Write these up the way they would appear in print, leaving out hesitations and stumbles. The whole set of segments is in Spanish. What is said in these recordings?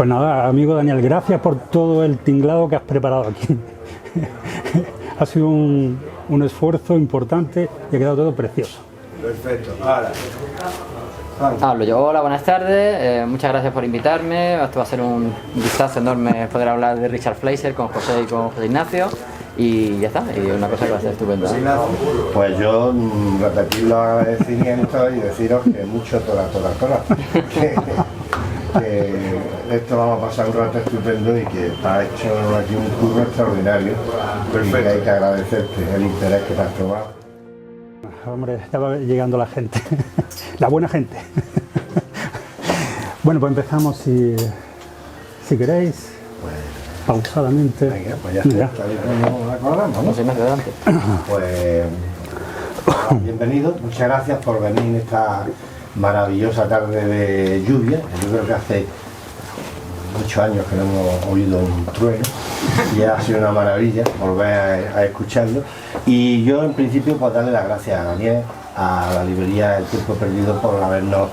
Pues nada, amigo Daniel, gracias por todo el tinglado que has preparado aquí. Ha sido un esfuerzo importante y ha quedado todo precioso. Perfecto. Ahora. Hablo yo. Hola, buenas tardes. Muchas gracias por invitarme. Esto va a ser un gustazo enorme poder hablar de Richard Fleischer con José y con José Ignacio. Y ya está, y una cosa que va a ser estupenda. Pues yo repetir los agradecimientos y deciros que mucho toda. Que esto vamos a pasar un rato estupendo y que está hecho aquí un curro extraordinario. Perfecto. Y que hay que agradecerte el interés que te has tomado. Hombre, ya va llegando la gente, la buena gente. Bueno, pues empezamos si queréis, pausadamente. Venga, pues ya está, tal y como acordamos, ¿no? Sí, más adelante. Pues bienvenidos, muchas gracias por venir en esta maravillosa tarde de lluvia. Yo creo que hace 8 años que no hemos oído un trueno y ha sido una maravilla volver a escucharlo. Y yo en principio pues darle las gracias a Daniel, a la librería El Tiempo Perdido por habernos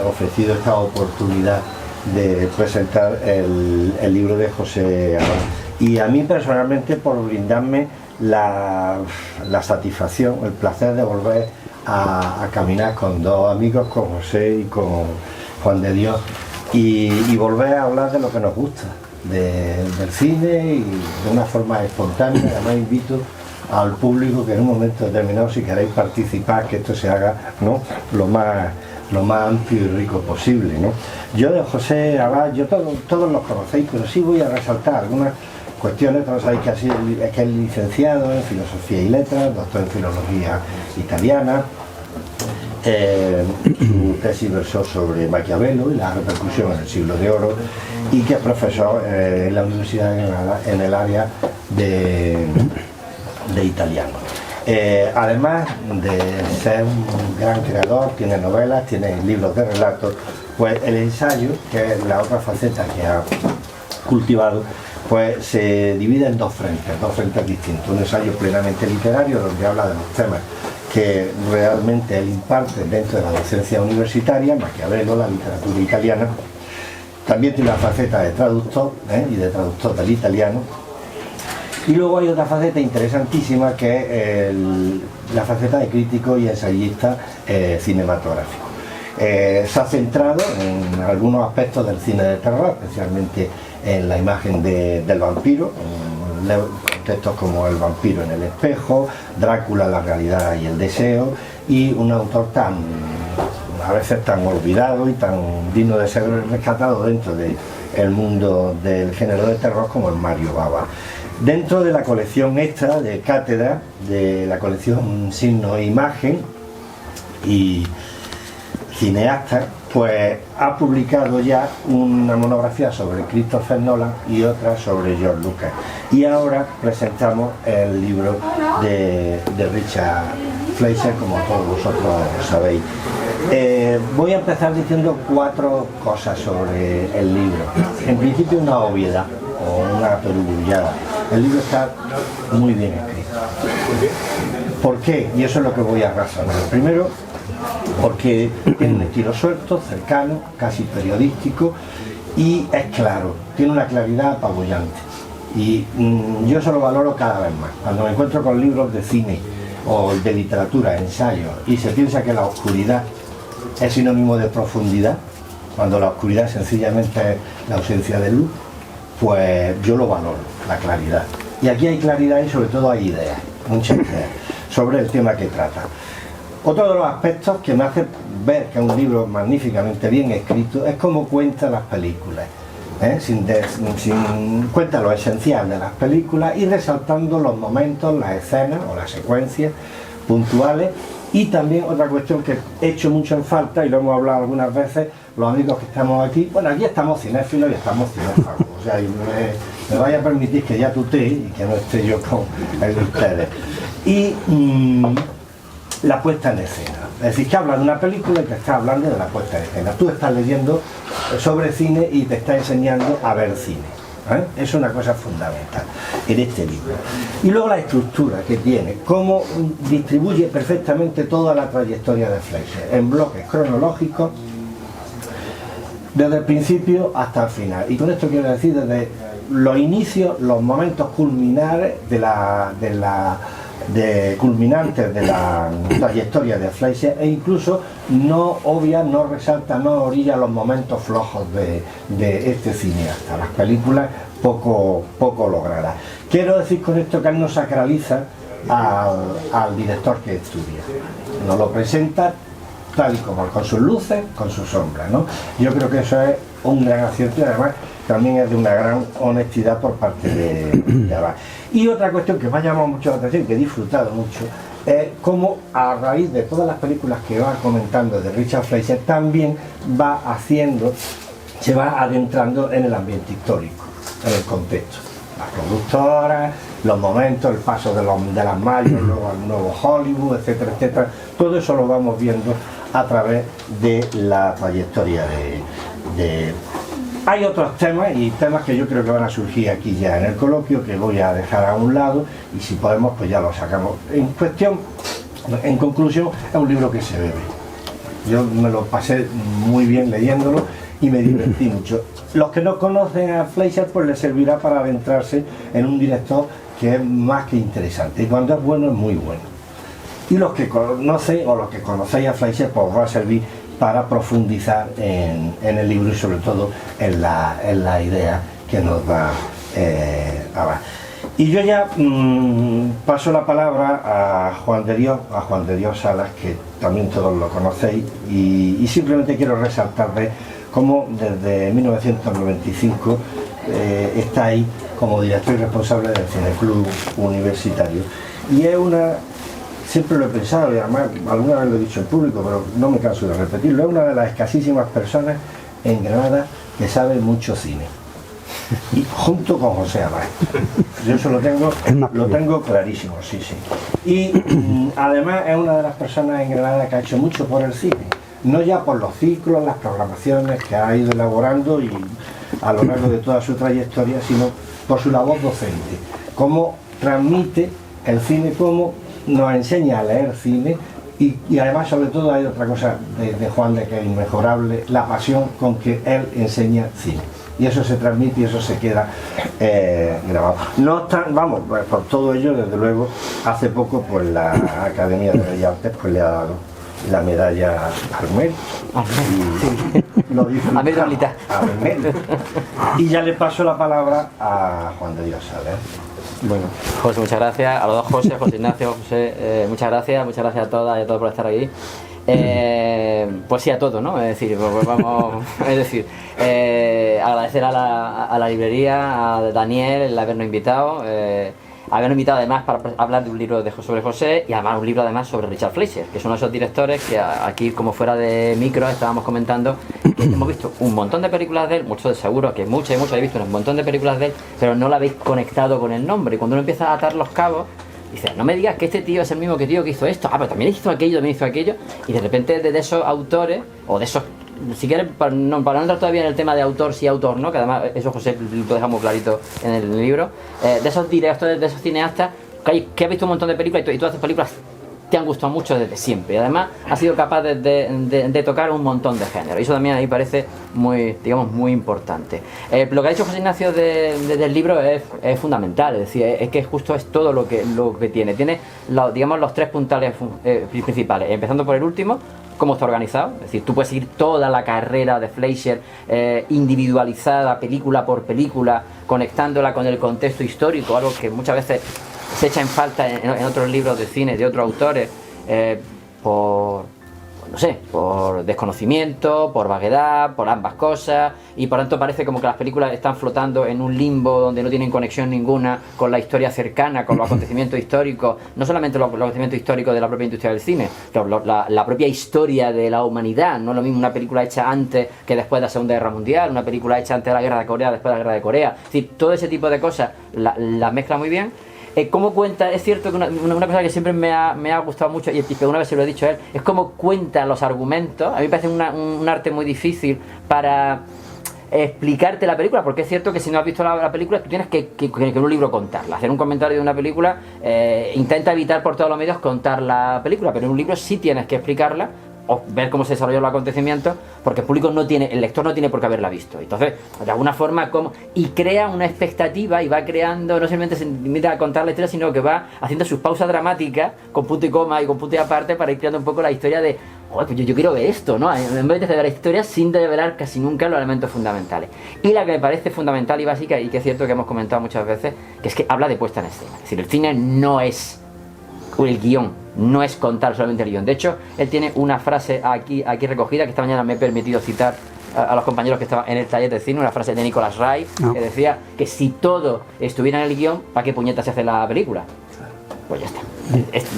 ofrecido esta oportunidad de presentar el libro de José Abad. Y a mí personalmente por brindarme la satisfacción, el placer de volver a caminar con dos amigos, con José y con Juan de Dios, y volver a hablar de lo que nos gusta, del cine, y de una forma espontánea. Además invito al público que en un momento determinado, si queréis participar, que esto se haga, ¿no?, lo más amplio y rico posible, ¿no? Yo de José Abad, todos los conocéis, pero sí voy a resaltar algunas cuestiones. Todos sabéis que es licenciado en Filosofía y Letras, doctor en Filología Italiana. Su tesis versó sobre Maquiavelo y la repercusión en el Siglo de Oro, y que es profesor en la Universidad de Granada en el área de italiano. Además de ser un gran creador, tiene novelas, tiene libros de relatos, pues el ensayo, que es la otra faceta que ha cultivado, pues se divide en dos frentes distintos. Un ensayo plenamente literario, donde habla de los temas que realmente él imparte dentro de la docencia universitaria, Maquiavelo, la literatura italiana. También tiene una faceta de traductor, y de traductor del italiano. Y luego hay otra faceta interesantísima, que es la faceta de crítico y ensayista cinematográfico. Se ha centrado en algunos aspectos del cine de terror, especialmente en la imagen del vampiro, textos como El vampiro en el espejo, Drácula, la realidad y el deseo, y un autor a veces tan olvidado y tan digno de ser rescatado dentro del mundo del género de terror como el Mario Bava. Dentro de la colección extra de cátedra, de la colección Signo e Imagen y Cineasta, pues ha publicado ya una monografía sobre Christopher Nolan y otra sobre George Lucas. Y ahora presentamos el libro de Richard Fleischer, como todos vosotros sabéis. Voy a empezar diciendo 4 cosas sobre el libro. En principio, una obviedad o una perogrullada. El libro está muy bien escrito. ¿Por qué? Y eso es lo que voy a razonar. Primero, porque tiene un estilo suelto, cercano, casi periodístico, y es claro, tiene una claridad apabullante. Y yo eso lo valoro cada vez más. Cuando me encuentro con libros de cine o de literatura, ensayos, y se piensa que la oscuridad es sinónimo de profundidad, cuando la oscuridad sencillamente es la ausencia de luz, pues yo lo valoro, la claridad. Y aquí hay claridad y sobre todo hay ideas, muchas ideas, sobre el tema que trata. Otro de los aspectos que me hace ver que es un libro magníficamente bien escrito es cómo cuenta las películas, cuenta lo esencial de las películas y resaltando los momentos, las escenas o las secuencias puntuales. Y también otra cuestión que he hecho mucho en falta, y lo hemos hablado algunas veces, los amigos que estamos aquí, bueno, aquí estamos cinéfilos y estamos cinéfagos, o sea, me vaya a permitir que ya tutee y que no esté yo con el de ustedes. Y la puesta en escena, es decir, que habla de una película y te está hablando de la puesta en escena. Tú estás leyendo sobre cine y te está enseñando a ver cine. Es una cosa fundamental en este libro. Y luego la estructura que tiene, cómo distribuye perfectamente toda la trayectoria de Fleischer en bloques cronológicos desde el principio hasta el final. Y con esto quiero decir desde los inicios, los momentos culminantes de la trayectoria de Fleischer, e incluso no obvia, no resalta, no orilla los momentos flojos de este cineasta, las películas poco logradas. Quiero decir con esto que él no sacraliza al director que estudia, nos lo presenta tal y como, con sus luces, con sus sombras, ¿no? Yo creo que eso es un gran acierto y además también es de una gran honestidad por parte de Abad. Y otra cuestión que me ha llamado mucho la atención, que he disfrutado mucho, es cómo a raíz de todas las películas que va comentando de Richard Fleischer, también se va adentrando en el ambiente histórico, en el contexto. Las productoras, los momentos, el paso de las mayores, luego al nuevo Hollywood, etcétera, etcétera. Todo eso lo vamos viendo a través de la trayectoria de... Hay otros temas y temas que yo creo que van a surgir aquí ya en el coloquio, que voy a dejar a un lado y si podemos pues ya lo sacamos. En conclusión, es un libro que se bebe. Yo me lo pasé muy bien leyéndolo y me divertí mucho. Los que no conocen a Fleischer pues les servirá para adentrarse en un director que es más que interesante y cuando es bueno es muy bueno. Y los que conocen o los que conocéis a Fleischer pues os va a servir para profundizar en el libro y sobre todo en la idea que nos va a dar. Y yo ya paso la palabra a Juan de Dios Salas, que también todos lo conocéis, y simplemente quiero resaltarle cómo desde 1995 está ahí como director y responsable del Cineclub Universitario. Y es siempre lo he pensado y además alguna vez lo he dicho en público, pero no me canso de repetirlo, es una de las escasísimas personas en Granada que sabe mucho cine. Y junto con José Abad. Yo eso lo tengo clarísimo, sí. Y además es una de las personas en Granada que ha hecho mucho por el cine. No ya por los ciclos, las programaciones que ha ido elaborando y a lo largo de toda su trayectoria, sino por su labor docente. Cómo transmite el cine, cómo nos enseña a leer cine y además sobre todo hay otra cosa de Juan de que es inmejorable, la pasión con que él enseña cine. Y eso se transmite y eso se queda grabado. No obstante, vamos, pues por todo ello, desde luego, hace poco pues la Academia de Bellas Artes pues le ha dado la medalla Armel. Y lo disfrutamos. Armel. Y ya le paso la palabra a Juan de Dios Salas. Bueno, José, muchas gracias. A los dos José Ignacio, José, muchas gracias a todas y a todos por estar aquí. Pues sí a todo, ¿no? Es decir, agradecer a la librería, a Daniel el habernos invitado, además para hablar de un libro sobre José y además un libro además sobre Richard Fleischer, que es uno de esos directores que aquí como fuera de micro estábamos comentando que hemos visto un montón de películas de él, muchos de seguro que muchos habéis visto un montón de películas de él, pero no la habéis conectado con el nombre y cuando uno empieza a atar los cabos dice, no me digas que este tío es el mismo que hizo esto, pero también hizo aquello, y de repente de esos autores, o de esos, si quieres, para no entrar todavía en el tema de autor, sí autor, ¿no? Que además eso José lo deja muy clarito en el libro, de esos directores, de esos cineastas, que ha visto un montón de películas y todas esas películas te han gustado mucho desde siempre y además ha sido capaz de tocar un montón de géneros y eso también ahí parece muy importante. Lo que ha dicho José Ignacio del libro es fundamental, es decir, es que justo es todo lo que tiene los tres puntales principales, empezando por el último, cómo está organizado, es decir, tú puedes seguir toda la carrera de Fleischer individualizada, película por película, conectándola con el contexto histórico, algo que muchas veces se echa en falta en otros libros de cine de otros autores por desconocimiento, por vaguedad, por ambas cosas y por tanto parece como que las películas están flotando en un limbo donde no tienen conexión ninguna con la historia cercana, con los acontecimientos históricos, no solamente los acontecimientos históricos de la propia industria del cine, la propia historia de la humanidad, no es lo mismo una película hecha antes que después de la Segunda Guerra Mundial, una película hecha antes de la Guerra de Corea, después de la Guerra de Corea, es decir, todo ese tipo de cosas las mezcla muy bien. Cómo cuenta, es cierto que una cosa que siempre me ha gustado mucho y una vez se lo he dicho a él, es cómo cuenta los argumentos. A mí me parece un arte muy difícil para explicarte la película, porque es cierto que si no has visto la película tú tienes que en un libro contarla, hacer un comentario de una película, intenta evitar por todos los medios contar la película, pero en un libro sí tienes que explicarla o ver cómo se desarrolló el acontecimiento, porque el lector no tiene por qué haberla visto. Entonces, de alguna forma, y crea una expectativa y va creando, no solamente se limita a contar la historia, sino que va haciendo sus pausas dramáticas con punto y coma y con punto y aparte para ir creando un poco la historia de, joder, pues yo quiero ver esto, ¿no? En vez de revelar historias sin revelar casi nunca los elementos fundamentales. Y la que me parece fundamental y básica, y que es cierto que hemos comentado muchas veces, que es que habla de puesta en escena. Es decir, el cine no es el guión, no es contar solamente el guión. De hecho, él tiene una frase aquí recogida que esta mañana me he permitido citar a los compañeros que estaban en el taller de cine, una frase de Nicholas Ray, que decía que si todo estuviera en el guión, ¿para qué puñeta se hace la película? Pues ya está.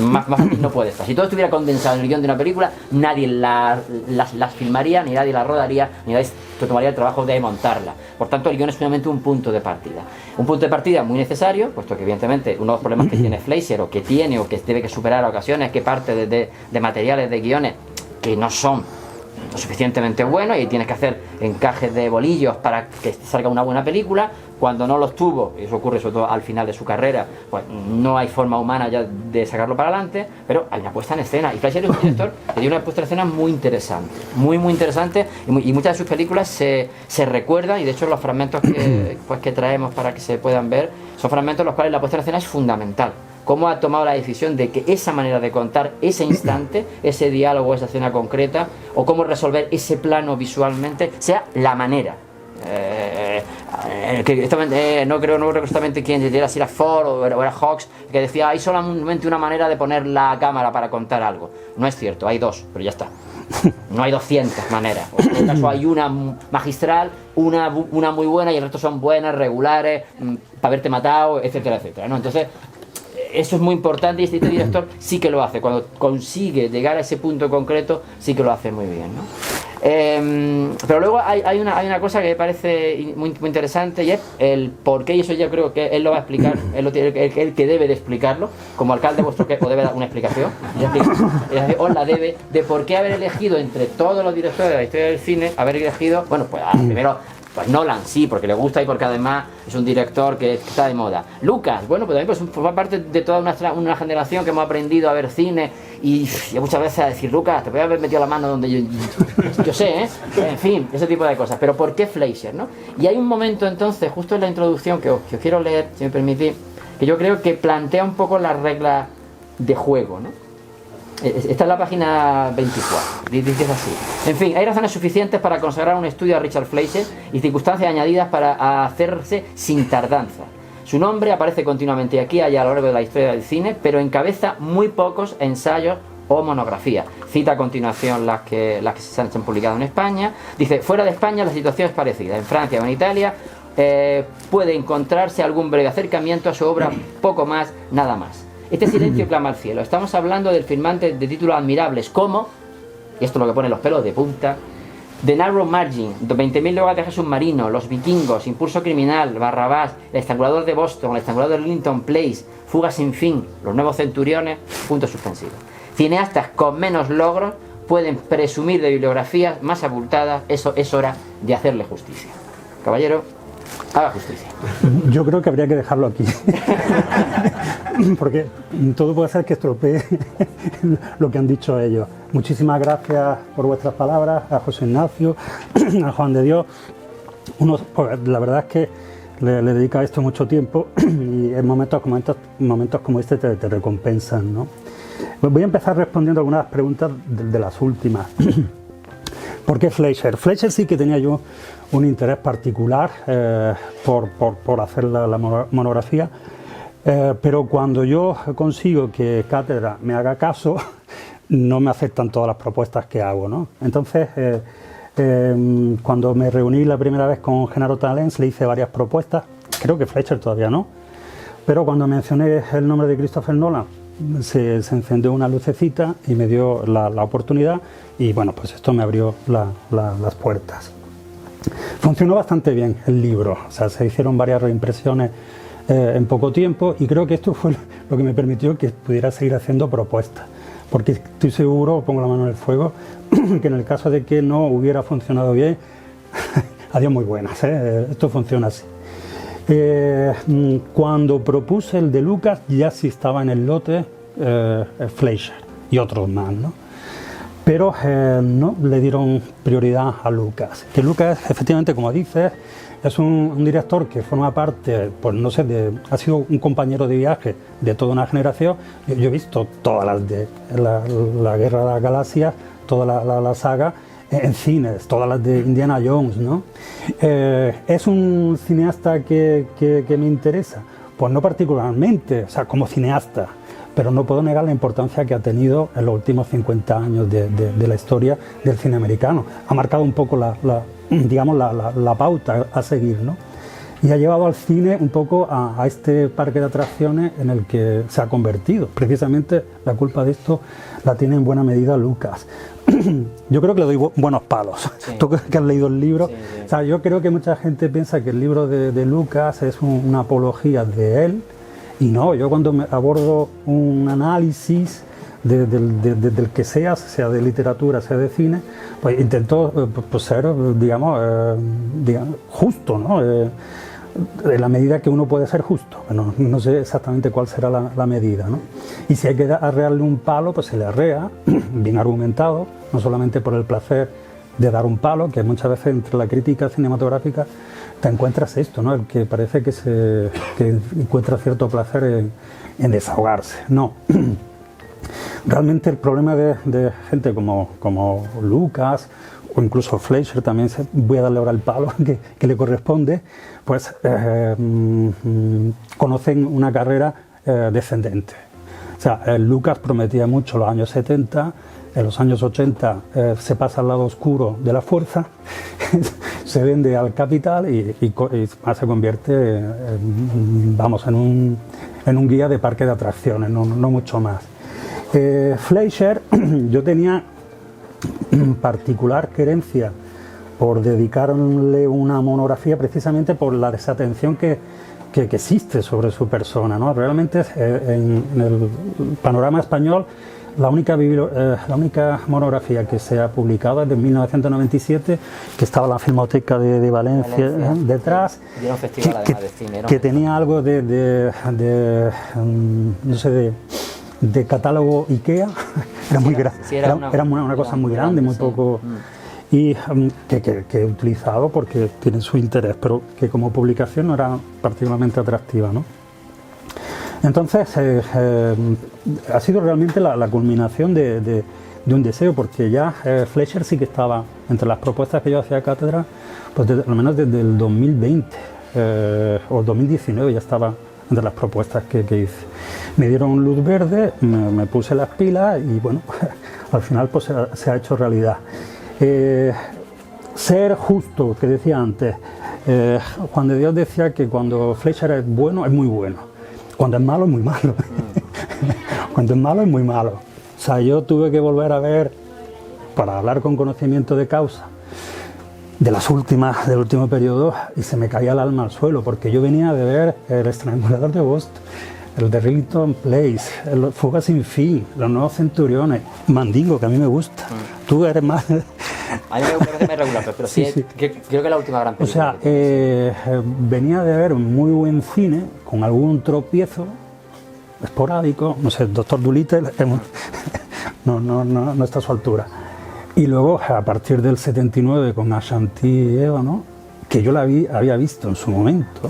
Más fácil no puede estar. Si todo estuviera condensado en el guión de una película, nadie las filmaría, ni nadie las rodaría, ni nadie tomaría el trabajo de montarla. Por tanto, el guión es solamente un punto de partida. Un punto de partida muy necesario, puesto que evidentemente uno de los problemas que tiene Fleischer, o que debe que superar a ocasiones, es que parte de materiales de guiones que no son lo suficientemente buenos y tienes que hacer encajes de bolillos para que salga una buena película. Cuando no los tuvo, y eso ocurre sobre todo al final de su carrera, pues no hay forma humana ya de sacarlo para adelante, pero hay una puesta en escena, y Fleischer es un director que tiene una puesta en escena muy interesante, muy interesante, y muchas de sus películas se recuerdan, y de hecho los fragmentos que traemos para que se puedan ver son fragmentos en los cuales la puesta en escena es fundamental. Cómo ha tomado la decisión de que esa manera de contar ese instante, ese diálogo, esa escena concreta, o cómo resolver ese plano visualmente, sea la manera. No creo justamente quién era, si era Ford o era Hawks, que decía hay solamente una manera de poner la cámara para contar algo. No es cierto, hay dos, pero ya está. No hay 200 maneras. En este caso hay una magistral, una muy buena, y el resto son buenas, regulares, para haberte matado, etcétera, etcétera, ¿no? Entonces, eso es muy importante, y este director sí que lo hace. Cuando consigue llegar a ese punto concreto, sí que lo hace muy bien, ¿no? Pero luego hay una cosa que me parece muy interesante, y es el por qué, y eso yo creo que él lo va a explicar, él que debe de explicarlo, como alcalde vuestro, que os debe dar una explicación, os la debe, de por qué haber elegido entre todos los directores de la historia del cine, haber elegido, bueno, pues primero, pues Nolan sí, porque le gusta y porque además es un director que está de moda. Lucas, bueno, pues también pues forma parte de toda una generación que hemos aprendido a ver cine, y muchas veces a decir, Lucas, te voy a haber metido la mano donde yo sé, ¿eh? En fin, ese tipo de cosas. Pero ¿por qué Fleischer, no? Y hay un momento entonces, justo en la introducción, que os quiero leer, si me permitís, que yo creo que plantea un poco las reglas de juego, ¿no? Esta es la página 24, dice así: en fin, hay razones suficientes para consagrar un estudio a Richard Fleischer y circunstancias añadidas para hacerse sin tardanza. Su nombre aparece continuamente aquí y allá a lo largo de la historia del cine, pero encabeza muy pocos ensayos o monografías. Cita a continuación las que se han publicado en España. Dice, fuera de España la situación es parecida. En Francia o en Italia puede encontrarse algún breve acercamiento a su obra, poco más, nada más. Este silencio clama al cielo. Estamos hablando del firmante de títulos admirables como, y esto es lo que pone los pelos de punta, The Narrow Margin, 20.000 leguas de viaje submarino, Los Vikingos, Impulso Criminal, Barrabás, El Estrangulador de Boston, El Estrangulador de Linton Place, Fuga sin fin, Los Nuevos Centuriones, puntos suspensivos. Cineastas con menos logros pueden presumir de bibliografías más abultadas. Eso es hora de hacerle justicia. Caballero, haga justicia. Yo creo que habría que dejarlo aquí. Porque todo puede ser que estropee lo que han dicho ellos. Muchísimas gracias por vuestras palabras, a José Ignacio, a Juan de Dios. Pues, la verdad es que le dedica a esto mucho tiempo, y en momentos como este te recompensan, ¿no? Voy a empezar respondiendo algunas preguntas de las últimas. ¿Por qué Fleischer? Fleischer sí que tenía yo un interés particular por hacer la monografía, pero cuando yo consigo que Cátedra me haga caso, no me aceptan todas las propuestas que hago, ¿no? Entonces, cuando me reuní la primera vez con Genaro Talens, le hice varias propuestas, creo que Fleischer todavía no, pero cuando mencioné el nombre de Christopher Nolan, se encendió una lucecita y me dio la oportunidad, y bueno, pues esto me abrió las puertas. Funcionó bastante bien el libro, o sea, se hicieron varias reimpresiones en poco tiempo, y creo que esto fue lo que me permitió que pudiera seguir haciendo propuestas, porque estoy seguro, pongo la mano en el fuego, que en el caso de que no hubiera funcionado bien, adiós muy buenas, esto funciona así. Cuando propuse el de Lucas, ya sí estaba en el lote Fleischer y otros más, ¿no? pero no le dieron prioridad a Lucas. Que Lucas, efectivamente, como dices, es un director que forma parte, pues no sé, ha sido un compañero de viaje de toda una generación. Yo he visto todas las de la Guerra de las Galaxias, toda la saga en cines, todas las de Indiana Jones, ¿no? ¿Es un cineasta que me interesa? Pues no particularmente, o sea, como cineasta, pero no puedo negar la importancia que ha tenido en los últimos 50 años de la historia del cine americano. Ha marcado un poco digamos, la pauta a seguir, ¿no? Y ha llevado al cine un poco a este parque de atracciones en el que se ha convertido. Precisamente la culpa de esto la tiene en buena medida Lucas. Yo creo que le doy buenos palos. Sí. Tú que has leído el libro, sí. O sea, yo creo que mucha gente piensa que el libro de Lucas es una apología de él, y no. Yo cuando abordo un análisis del que sea de literatura, sea de cine, pues intento pues ser, digamos, justo, ¿no? En la medida que uno puede ser justo. Bueno, no sé exactamente cuál será la medida, ¿no? Y si hay que arrearle un palo, pues se le arrea, bien argumentado, no solamente por el placer de dar un palo, que muchas veces entre la crítica cinematográfica te encuentras esto, ¿no? El que parece que encuentra cierto placer en desahogarse. No. Realmente el problema de gente como Lucas o incluso Fleischer, también voy a darle ahora el palo que le corresponde, pues conocen una carrera descendente. O sea, Lucas prometía mucho en los años 70, en los años 80 se pasa al lado oscuro de la fuerza, se vende al capital y se convierte vamos, en un guía de parque de atracciones, no mucho más. Fleischer, yo tenía particular querencia por dedicarle una monografía precisamente por la desatención que existe sobre su persona, ¿no? Realmente en el panorama español la única monografía que se ha publicado es de 1997, que estaba en la Filmoteca de Valencia detrás, que tenía algo no sé, de catálogo IKEA. Era muy grande, sí, era una cosa muy grande, muy poco, y que he utilizado porque tiene su interés, pero que como publicación no era particularmente atractiva, ¿no? Entonces ha sido realmente la culminación de un deseo, porque ya Fleischer sí que estaba entre las propuestas que yo hacía a cátedra, pues al menos desde el 2020 o 2019 ya estaba entre las propuestas que hice. Me dieron luz verde, me puse las pilas y bueno, al final pues se ha hecho realidad. Ser justo, que decía antes, Juan de Dios decía que cuando Fleischer es bueno, es muy bueno. Cuando es malo, es muy malo. Cuando es malo, es muy malo. O sea, yo tuve que volver a ver, para hablar con conocimiento de causa, del último periodo, y se me caía el alma al suelo, porque yo venía de ver El estrangulador de Boston, el de Rillington Place, el Fuga sin fin, Los nuevos centuriones, Mandingo, que a mí me gusta. Tú eres más... A mí me parece más regular, pero sí. Creo que es la última gran película. O sea, venía de ver un muy buen cine, con algún tropiezo esporádico, no sé, Doctor Dolittle no está a su altura. Y luego, a partir del 79, con Ashanti y Eva, ¿no? Que yo la había visto en su momento,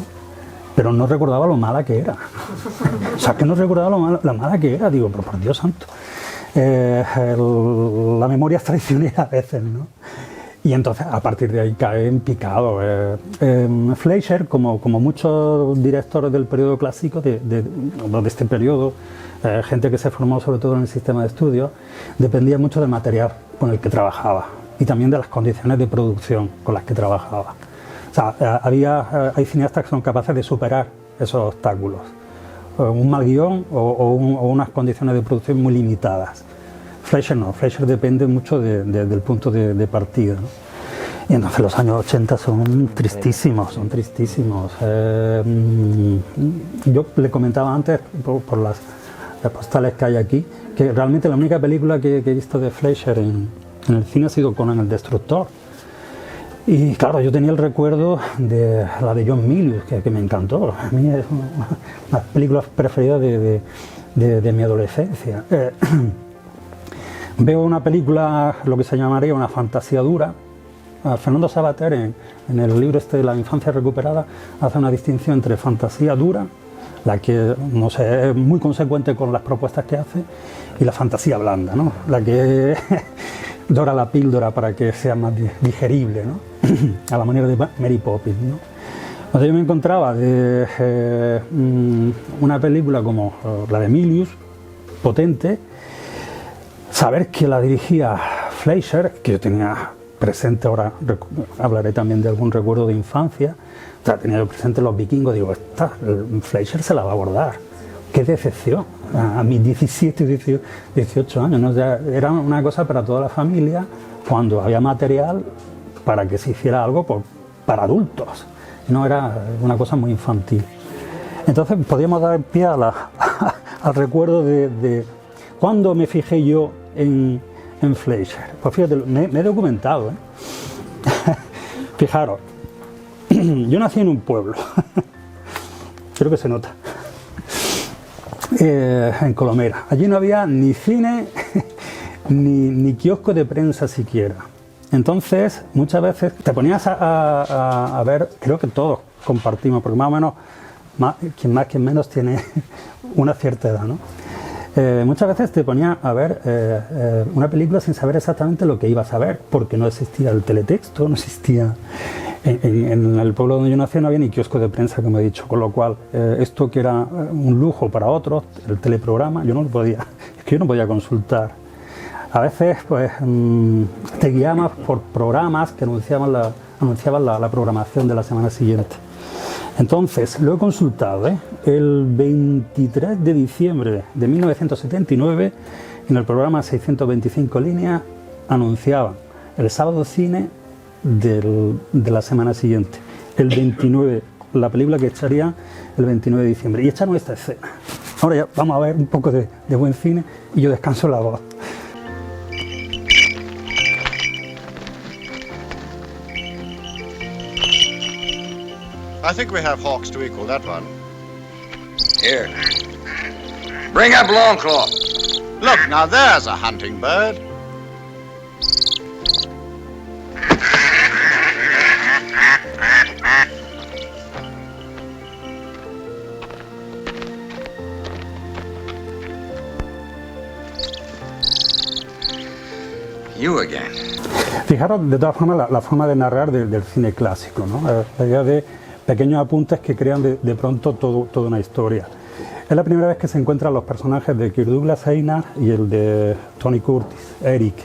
pero no recordaba lo mala que era. O sea, que no recordaba la mala que era, digo, pero por Dios santo. La memoria es traicionera a veces, ¿no? Y entonces, a partir de ahí cae en picado. Fleischer, como muchos directores del periodo clásico, de este periodo, gente que se formó sobre todo en el sistema de estudios, dependía mucho del material con el que trabajaba y también de las condiciones de producción con las que trabajaba. O sea, hay cineastas que son capaces de superar esos obstáculos, un mal guión o unas condiciones de producción muy limitadas. Fleischer no, Fleischer depende mucho del punto de partida, ¿no? Y entonces los años 80 son tristísimos, yo le comentaba antes, por las postales que hay aquí, que realmente la única película que he visto de Fleischer en el cine ha sido Conan el Destructor. Y claro, yo tenía el recuerdo de la de John Milius, que me encantó. A mí es una de las películas preferidas de mi adolescencia. veo una película, lo que se llamaría una fantasía dura. Fernando Savater, en el libro este de la infancia recuperada, hace una distinción entre fantasía dura, la que, no sé, es muy consecuente con las propuestas que hace, y la fantasía blanda, ¿no? La que dora la píldora para que sea más digerible, ¿no? A la manera de Mary Poppins, ¿no? Cuando yo me encontraba de una película como la de Milius, potente, saber que la dirigía Fleischer, que yo tenía presente, ahora hablaré también de algún recuerdo de infancia, o sea, tenía yo presente Los Vikingos, digo, Fleischer se la va a abordar. Qué decepción, a mis 17, 18 años, ¿no? O sea, era una cosa para toda la familia, cuando había material para que se hiciera algo para adultos, no era una cosa muy infantil. Entonces podíamos dar pie al recuerdo de cuándo me fijé yo en Fleischer. Pues fíjate, me he documentado, ¿eh? Fijaros, yo nací en un pueblo, creo que se nota, en Colomera. Allí no había ni cine ni kiosco de prensa siquiera. Entonces, muchas veces te ponías a ver, creo que todos compartimos, porque más o menos, quien más, quien menos tiene una cierta edad, ¿no? Muchas veces te ponías a ver una película sin saber exactamente lo que ibas a ver, porque no existía el teletexto, no existía... En el pueblo donde yo nací no había ni kiosco de prensa, como he dicho, con lo cual esto que era un lujo para otros, el teleprograma, yo no lo podía, es que yo no podía consultar. A veces pues te guiabas por programas que anunciaban la programación de la semana siguiente. Entonces, lo he consultado, el 23 de diciembre de 1979, en el programa 625 líneas, anunciaban el sábado cine de la semana siguiente, el 29, la película que echaría el 29 de diciembre, y echaron esta escena. Ahora ya vamos a ver un poco de buen cine y yo descanso la voz. I think we have hawks to equal that one. Here. Bring up Longclaw. Look, now there's a hunting bird. You again. Fijaros, de todas formas, la forma de narrar del cine clásico, ¿no? La idea de pequeños apuntes que crean de pronto toda una historia. Es la primera vez que se encuentran los personajes de Kirk Douglas Einar y el de Tony Curtis, Eric.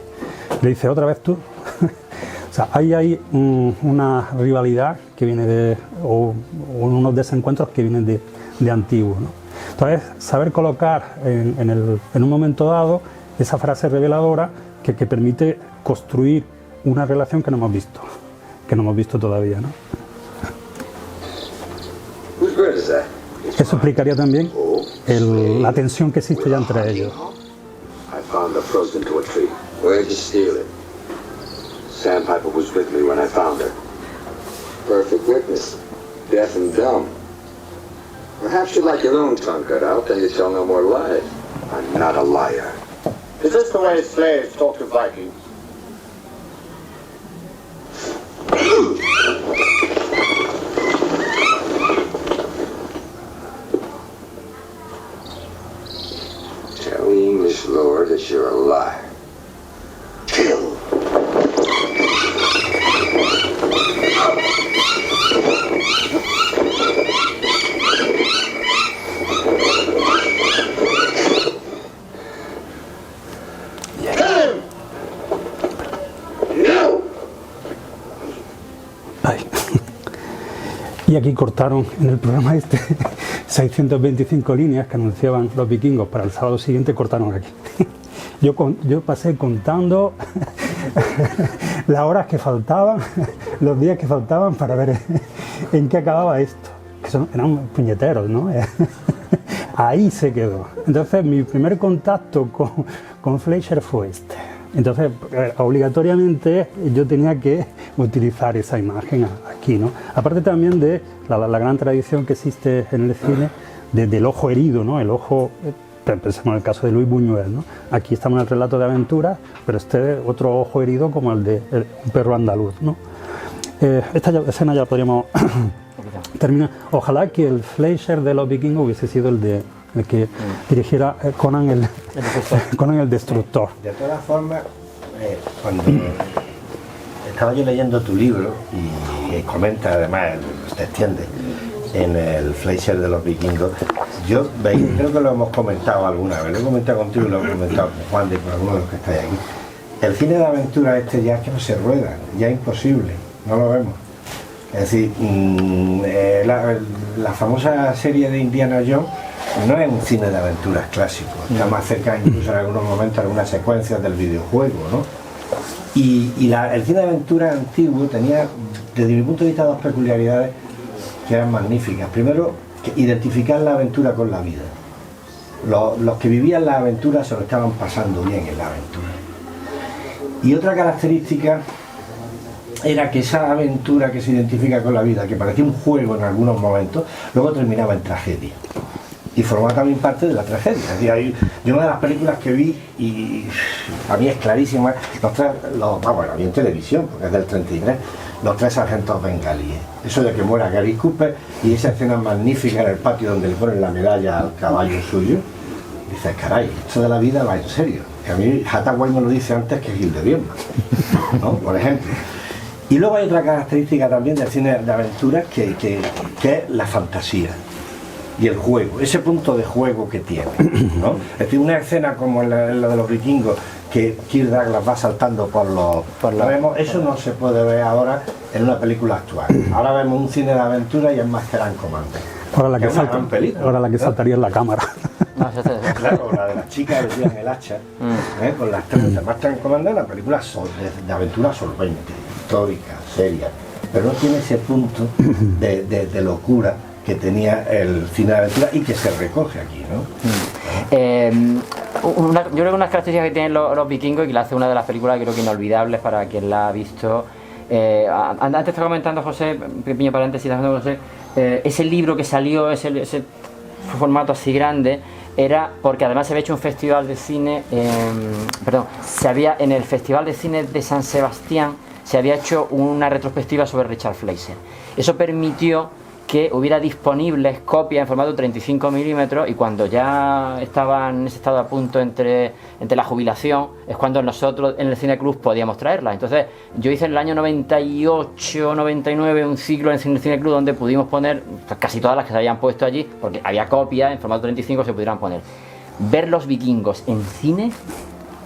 Le dice, ¿otra vez tú? O sea, hay una rivalidad que viene o unos desencuentros que vienen de antiguo, ¿no? Entonces, saber colocar en un momento dado esa frase reveladora que permite construir una relación que no hemos visto todavía, ¿no? Eso explicaría también la tensión que existe ya entre ellos. I found her frozen to a tree. Where'd you steal it? Sandpiper was with me when I found her. Perfect witness. Deaf and dumb. Perhaps you'd like your own tongue cut out, and you tell no more lies. I'm not a liar. Is this the way slaves talk to Vikings? Tell the English lord that you're a liar. Kill. Y aquí cortaron en el programa 625 líneas que anunciaban Los Vikingos para el sábado siguiente, cortaron aquí. Yo pasé contando las horas que faltaban, los días que faltaban para ver en qué acababa esto. Eran puñeteros, ¿no? Ahí se quedó. Entonces mi primer contacto con Fleischer fue este. Entonces, obligatoriamente yo tenía que utilizar esa imagen aquí, ¿no? Aparte también de la gran tradición que existe en el cine del ojo herido, ¿no? El ojo pensemos en el caso de Luis Buñuel, ¿no? Aquí estamos en el relato de aventuras, pero otro ojo herido como el de un perro andaluz, ¿no? Esta escena ya podríamos terminar. Ojalá que el Fleischer de los vikingos hubiese sido el que dirigiera Conan el Destructor. De todas formas, cuando estaba yo leyendo tu libro y comenta, además, te extiende en el Fleischer de los vikingos, yo creo que lo hemos comentado alguna vez, lo he comentado contigo y lo he comentado con Juan y con algunos de los que estáis aquí. El cine de aventura ya es que no se rueda, ya es imposible, no lo vemos. Es decir, la famosa serie de Indiana Jones no es un cine de aventuras clásico, está más cerca incluso en algunos momentos algunas secuencias del videojuego, ¿no? Y el cine de aventuras antiguo tenía, desde mi punto de vista, dos peculiaridades que eran magníficas. Primero, identificar la aventura con la vida. Los que vivían la aventura se lo estaban pasando bien en la aventura. Y otra característica era que esa aventura que se identifica con la vida, que parecía un juego en algunos momentos, luego terminaba en tragedia. Y formaba también parte de la tragedia. Es decir, yo una de las películas que vi, y a mí es clarísima, la vi en televisión, porque es del 33, Los tres sargentos bengalíes. Eso de que muera Gary Cooper y esa escena magnífica en el patio donde le ponen la medalla al caballo suyo. Dices, caray, esto de la vida va en serio. Y a mí Hathaway me lo dice antes que Gil de Bierman, ¿no? Por ejemplo. Y luego hay otra característica también del cine de aventuras que es la fantasía y el juego, ese punto de juego que tiene, ¿no? Es decir, una escena como la de los vikingos, que Kirk Douglas va saltando por los eso no se puede ver ahora en una película actual. Ahora vemos un cine de aventura y es Master & Commander. Ahora la que saltaría en la cámara. Claro, la de las chicas que llevan el hacha, con las tres de Master & Commander, una película de aventura solvente, histórica, seria, pero no tiene ese punto de locura que tenía el cine de aventura y que se recoge aquí, ¿no? Yo creo que unas características que tienen los vikingos y que la hace una de las películas creo que inolvidables para quien la ha visto. Antes estaba comentando José, pequeño paréntesis, José, ese libro que salió, ese formato así grande, era porque además se había hecho un festival de cine, en el Festival de Cine de San Sebastián se había hecho una retrospectiva sobre Richard Fleischer. Eso permitió que hubiera disponibles copias en formato 35 milímetros y cuando ya estaban en ese estado a punto entre la jubilación es cuando nosotros en el Cine Club podíamos traerlas. Entonces yo hice en el año 98-99 un ciclo en el Cine Club donde pudimos poner casi todas las que se habían puesto allí porque había copias en formato 35 que se pudieran poner. Ver los vikingos en cine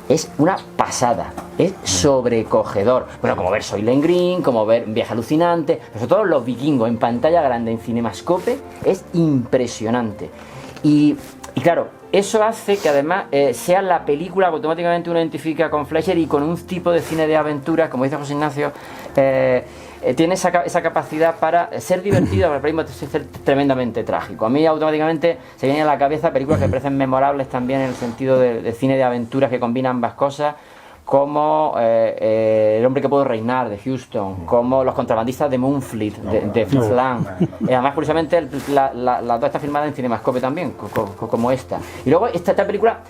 es una pasada, es sobrecogedor. Bueno, como ver Soylent Green, como ver Un viaje alucinante, pero sobre todo los vikingos en pantalla grande, en Cinemascope, es impresionante. Y claro, eso hace que además sea la película que automáticamente uno identifica con Fleischer y con un tipo de cine de aventura, como dice José Ignacio, tiene esa capacidad para ser divertido, pero al mismo tiempo ser tremendamente trágico. A mí automáticamente se vienen a la cabeza películas que parecen memorables también en el sentido de cine de aventuras que combina ambas cosas, como El hombre que pudo reinar, de Huston, como Los contrabandistas de Moonfleet, de Fritz Lang. Además, curiosamente, la dos está filmada en Cinemascope también, como esta. Y luego esta película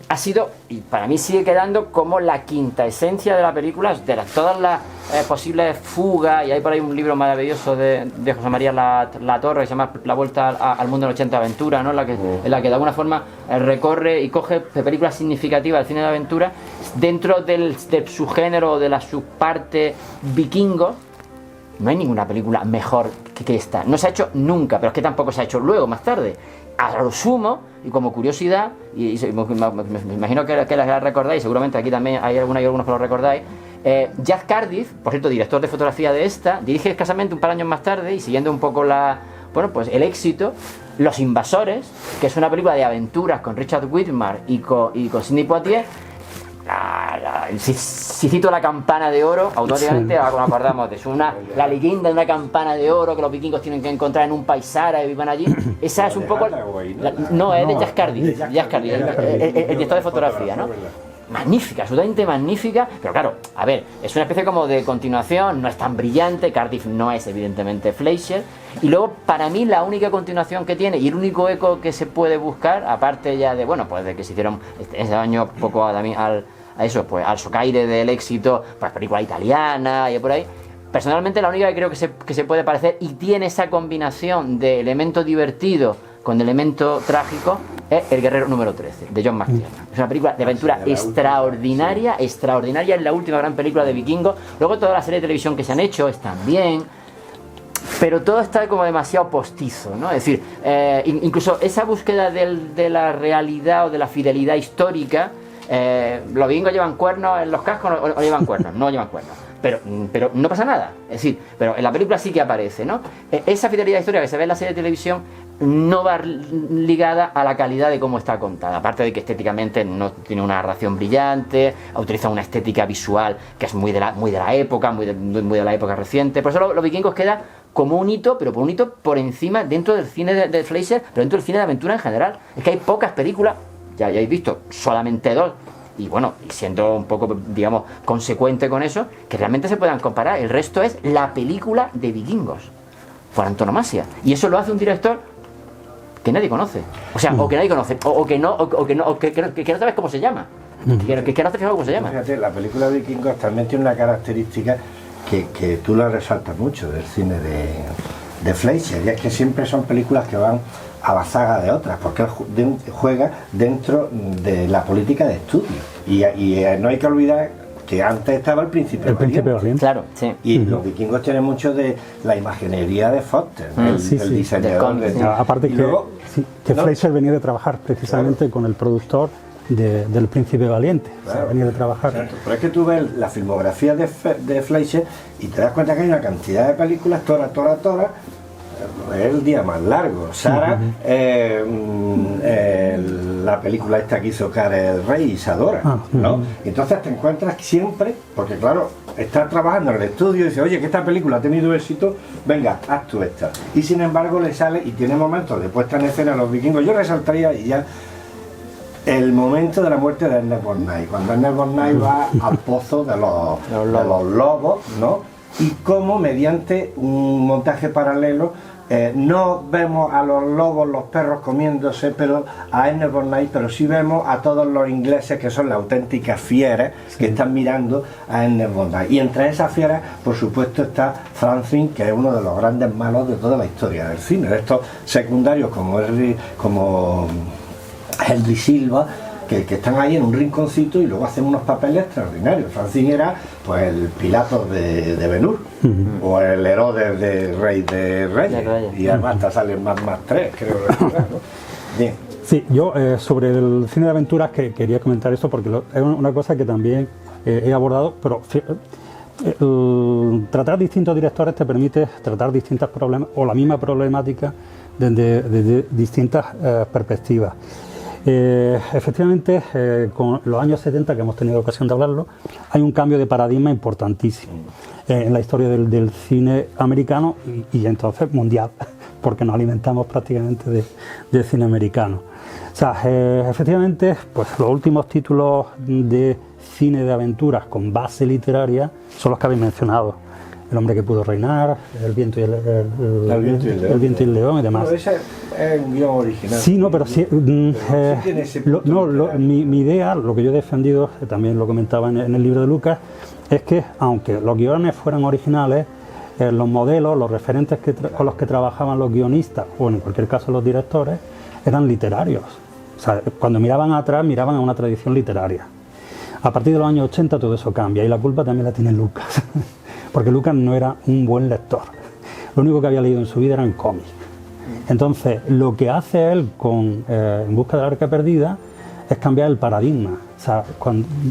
ha sido, y para mí sigue quedando como la quinta esencia de la película, de todas las posibles fugas, y hay por ahí un libro maravilloso de José María La Torre que se llama La vuelta al mundo en 80 aventuras, ¿no? en la que de alguna forma recorre y coge películas significativas del cine de aventura dentro del subgénero o de la subparte vikingo. No hay ninguna película mejor que esta, no se ha hecho nunca, pero es que tampoco se ha hecho luego, más tarde. A lo sumo, y como curiosidad, y me imagino que la recordáis, seguramente aquí también hay algunos que lo recordáis, Jack Cardiff, por cierto, director de fotografía de esta, dirige escasamente un par de años más tarde, y siguiendo un poco el éxito, Los Invasores, que es una película de aventuras con Richard Widmark y con Sidney Poitier. Si cito La campana de oro, automáticamente nos acordamos de eso. La leyenda de una campana de oro que los vikingos tienen que encontrar en un país árabe y vivan allí. Esa es un poco. No, es de Jack Cardiff, el director de fotografía, ¿no? magnífica, absolutamente magnífica, pero claro, a ver, es una especie como de continuación, no es tan brillante, Cardiff no es evidentemente Fleischer, y luego para mí la única continuación que tiene y el único eco que se puede buscar, aparte ya de, bueno, pues de que se hicieron ese año poco también a eso, pues al socaire del éxito, pues película italiana y por ahí. Personalmente la única que creo que se puede parecer y tiene esa combinación de elemento divertido con elemento trágico es El guerrero número 13, de John McTiernan. Es una película de aventura extraordinaria, extraordinaria, es la última gran película de vikingos. Luego toda la serie de televisión que se han hecho están bien, pero todo está como demasiado postizo, ¿no? Es decir, incluso esa búsqueda de la realidad o de la fidelidad histórica, los vikingos llevan cuernos en los cascos o llevan cuernos, no llevan cuernos. Pero no pasa nada, es decir, pero en la película sí que aparece, ¿no? Esa fidelidad histórica que se ve en la serie de televisión no va ligada a la calidad de cómo está contada, aparte de que estéticamente no tiene una narración brillante, utiliza una estética visual que es muy de la época, muy de la época reciente. Por eso los vikingos queda como un hito, pero por un hito por encima dentro del cine de Fleischer, pero dentro del cine de aventura en general. Es que hay pocas películas, ya habéis visto, solamente 2. Y bueno, siendo un poco, digamos, consecuente con eso, que realmente se puedan comparar. El resto es la película de vikingos, por antonomasia. Y eso lo hace un director que nadie conoce. O sea, o que nadie conoce, o que no sabes cómo se llama. Que no te fijas cómo se llama. Fíjate, la película de vikingos también tiene una característica que tú la resaltas mucho del cine de Fleischer, y es que siempre son películas que van a la saga de otras, porque él juega dentro de la política de estudio. Y no hay que olvidar que antes estaba El Príncipe Valiente. Claro, sí. Y los vikingos tienen mucho de la imaginería de Foster, el diseñador. Aparte que Fleischer venía de trabajar precisamente con el productor del Príncipe Valiente. Claro. O sea, venía de trabajar. Exacto. Pero es que tú ves la filmografía de Fleischer y te das cuenta que hay una cantidad de películas, Tora, es el día más largo. Sara, la película esta que hizo Karel Rey, Isadora, ¿no? Entonces te encuentras siempre, porque claro, estás trabajando en el estudio y dices, oye, que esta película ha tenido éxito, venga, haz tú esta. Y sin embargo le sale y tiene momentos de puesta en escena a los vikingos. Yo resaltaría y ya el momento de la muerte de Ernest Borgnine, cuando Ernest Borgnine va al pozo de los lobos, ¿no? Y cómo mediante un montaje paralelo no vemos a los lobos, los perros comiéndose, pero a Ernest Borgnine, pero sí vemos a todos los ingleses que son las auténticas fieras que están mirando a Ernest Borgnine. Y entre esas fieras, por supuesto, está Franklin, que es uno de los grandes malos de toda la historia del cine. De estos secundarios como Henry Silva, que están ahí en un rinconcito y luego hacen unos papeles extraordinarios. Francine era pues el Pilatos de Ben-Hur, o el Herodes de Rey de Reyes, y además hasta salen más 3, creo recordar, ¿no? Bien. Sí, yo sobre el cine de aventuras que quería comentar esto porque es una cosa que también he abordado, pero tratar distintos directores te permite tratar distintos problemas o la misma problemática desde distintas perspectivas. Efectivamente, con los años 70, que hemos tenido ocasión de hablarlo, hay un cambio de paradigma importantísimo en la historia del cine americano y entonces mundial, porque nos alimentamos prácticamente del cine americano. O sea, efectivamente, pues los últimos títulos de cine de aventuras con base literaria son los que habéis mencionado. El hombre que pudo reinar, El viento y el león y demás. Pero ese es un guión original. Sí, no, pero sí. Mi idea, lo que yo he defendido, también lo comentaba en el libro de Lucas, es que aunque los guiones fueran originales, los modelos, los referentes con los que trabajaban los guionistas, o en cualquier caso los directores, eran literarios. O sea, cuando miraban atrás, miraban a una tradición literaria. A partir de los años 80 todo eso cambia y la culpa también la tiene Lucas. Porque Lucas no era un buen lector. Lo único que había leído en su vida eran cómics. Entonces, lo que hace él con En busca del arca perdida es cambiar el paradigma. O sea,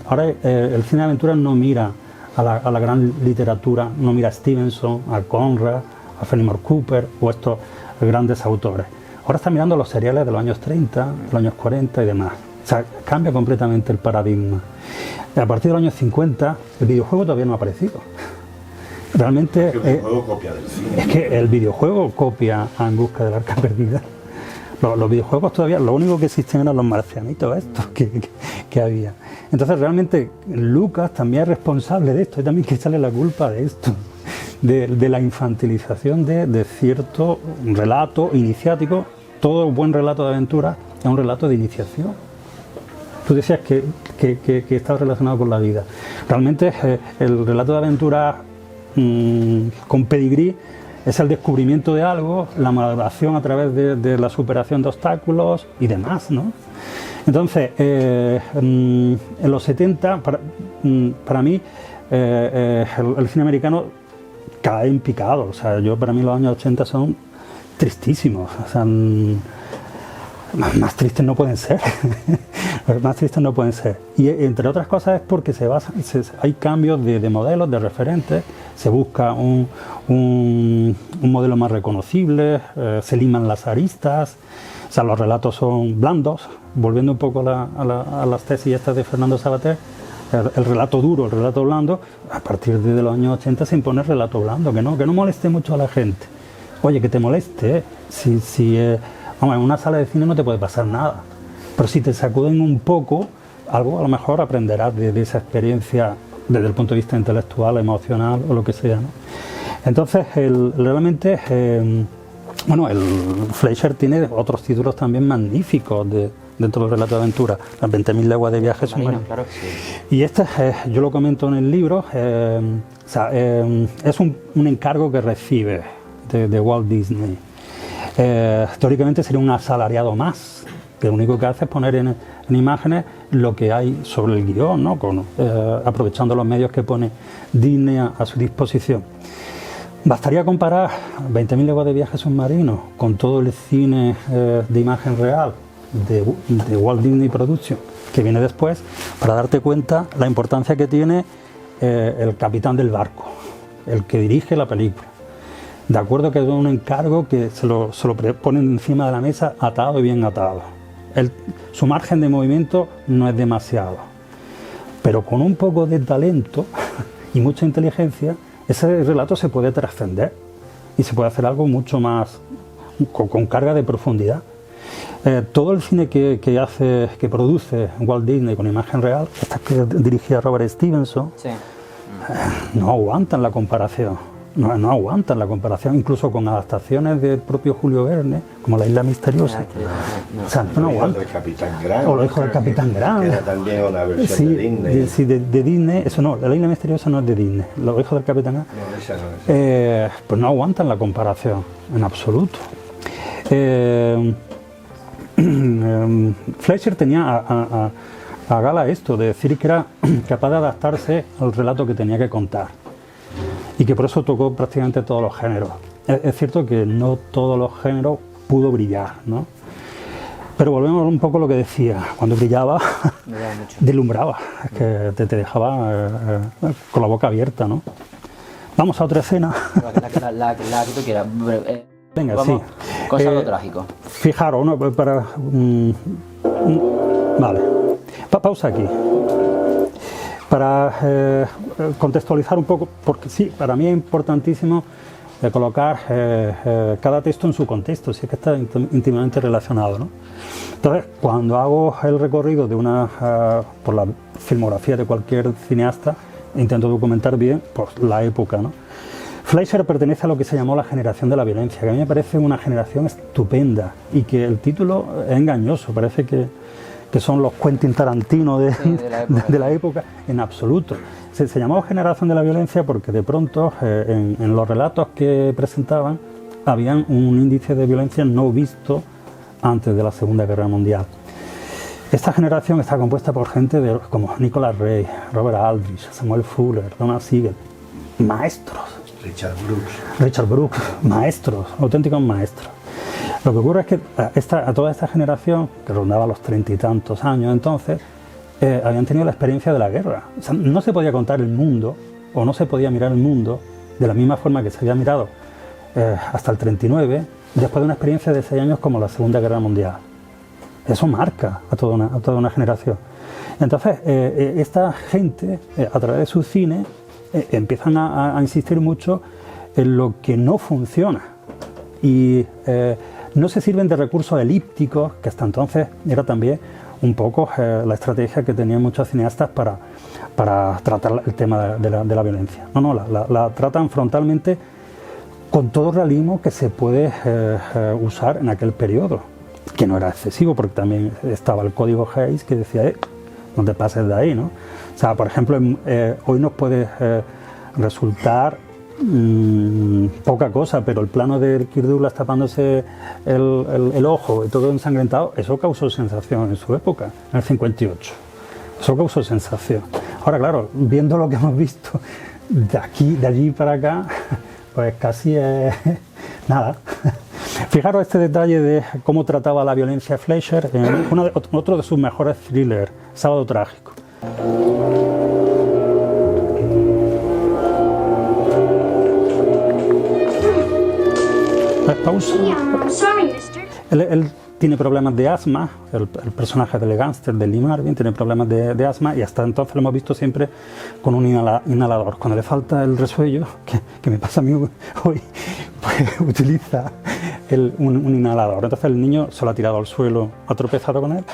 ahora el cine de aventuras no mira a la gran literatura, no mira a Stevenson, a Conrad, a Fenimore Cooper o estos grandes autores. Ahora está mirando los seriales de los años 30, de los años 40 y demás. O sea, cambia completamente el paradigma. A partir de los años 50, el videojuego todavía no ha aparecido. Realmente el videojuego copia del cine. Es que el videojuego copia a En busca del arca perdida. Los videojuegos todavía, lo único que existían eran los marcianitos estos que había. Entonces realmente Lucas también es responsable de esto, y también que echarle la culpa de esto, de la infantilización de cierto relato iniciático. Todo buen relato de aventura es un relato de iniciación. Tú decías que está relacionado con la vida. Realmente el relato de aventura con pedigrí es el descubrimiento de algo, la maduración a través de la superación de obstáculos y demás, ¿no? Entonces, en los 70, para mí, el cine americano cae en picado. O sea, para mí los años 80 son tristísimos. O sea, más tristes no pueden ser. Más tristes no pueden ser. Y entre otras cosas es porque hay cambios de modelos, de referentes, se busca un modelo más reconocible, se liman las aristas, o sea, los relatos son blandos. Volviendo un poco a las tesis estas de Fernando Savater, el relato duro, el relato blando, a partir de los años 80 se impone el relato blando, que no moleste mucho a la gente. Oye, que te moleste, vamos, en una sala de cine no te puede pasar nada, pero si te sacuden un poco, algo a lo mejor aprenderás de esa experiencia desde el punto de vista intelectual, emocional o lo que sea, ¿no? Entonces, realmente, bueno, el Fleischer tiene otros títulos también magníficos dentro del relato de aventura, las 20.000 leguas de viaje submarino. Claro, sí. Y este, yo lo comento en el libro, es un encargo que recibe de Walt Disney. Teóricamente sería un asalariado más, que lo único que hace es poner en imágenes lo que hay sobre el guión, ¿no? Aprovechando los medios que pone Disney a su disposición. Bastaría comparar 20.000 leguas de viaje submarino con todo el cine de imagen real de Walt Disney Productions, que viene después, para darte cuenta la importancia que tiene el capitán del barco, el que dirige la película. De acuerdo que es un encargo que se lo ponen encima de la mesa atado y bien atado. Su margen de movimiento no es demasiado, pero con un poco de talento y mucha inteligencia, ese relato se puede trascender y se puede hacer algo mucho más con carga de profundidad. Todo el cine que produce Walt Disney con imagen real, esta que dirigía Robert Stevenson, sí, no aguantan la comparación. No aguantan la comparación, incluso con adaptaciones del propio Julio Verne, como La Isla Misteriosa. O sea, no aguantan. O Los hijos del Capitán Grant. Que era también una versión de Disney. Sí, de Disney. Eso no, La Isla Misteriosa no es de Disney. Los hijos del Capitán Grant. No, esa no. Pues no aguantan la comparación, en absoluto. Fleischer tenía a gala esto, de decir que era capaz de adaptarse al relato que tenía que contar. Y que por eso tocó prácticamente todos los géneros. Es cierto que no todos los géneros pudo brillar, ¿no? Pero volvemos un poco a lo que decía, cuando brillaba, deslumbraba, es que te dejaba con la boca abierta, ¿no? Vamos a otra escena. La que tú quieras. Venga, vamos, sí. Con algo trágico. Fijaros, ¿no? Vale. Pausa aquí. Para contextualizar un poco, porque sí, para mí es importantísimo colocar cada texto en su contexto, si es que está íntimamente relacionado, ¿no? Entonces, cuando hago el recorrido por la filmografía de cualquier cineasta, intento documentar bien pues, la época, ¿no? Fleischer pertenece a lo que se llamó la generación de la violencia, que a mí me parece una generación estupenda y que el título es engañoso, parece que son los Quentin Tarantino de la época, en absoluto. Se llamó generación de la violencia porque de pronto en los relatos que presentaban habían un índice de violencia no visto antes de la Segunda Guerra Mundial. Esta generación está compuesta por gente como Nicholas Ray, Robert Aldrich, Samuel Fuller, Donald Siegel, maestros. Richard Brooks, maestros, auténticos maestros. Lo que ocurre es que a toda esta generación, que rondaba los 30 y tantos años entonces, habían tenido la experiencia de la guerra. O sea, no se podía contar el mundo, o no se podía mirar el mundo de la misma forma que se había mirado hasta el 39, después de una experiencia de 6 años como la Segunda Guerra Mundial. Eso marca a toda una generación. Entonces, esta gente, a través de su cine, empiezan a insistir mucho en lo que no funciona. Y no se sirven de recursos elípticos, que hasta entonces era también un poco la estrategia que tenían muchos cineastas para tratar el tema de la violencia. No, la tratan frontalmente con todo el realismo que se puede usar en aquel periodo, que no era excesivo, porque también estaba el código Hays que decía, no te pases de ahí, ¿no? O sea, por ejemplo, hoy nos puede resultar poca cosa, pero el plano de Kirk Douglas tapándose el ojo y todo ensangrentado, eso causó sensación en su época, en el 58. Eso causó sensación. Ahora, claro, viendo lo que hemos visto de allí para acá, pues casi es nada. Fijaros este detalle de cómo trataba la violencia Fleischer en otro de sus mejores thrillers, Sábado Trágico. Pausa. Él tiene problemas de asma, el personaje del gángster, de Lee Marvin, tiene problemas de asma y hasta entonces lo hemos visto siempre con un inhalador. Cuando le falta el resuello, que me pasa a mí hoy, pues utiliza un inhalador. Entonces el niño se lo ha tirado al suelo, ha tropezado con él.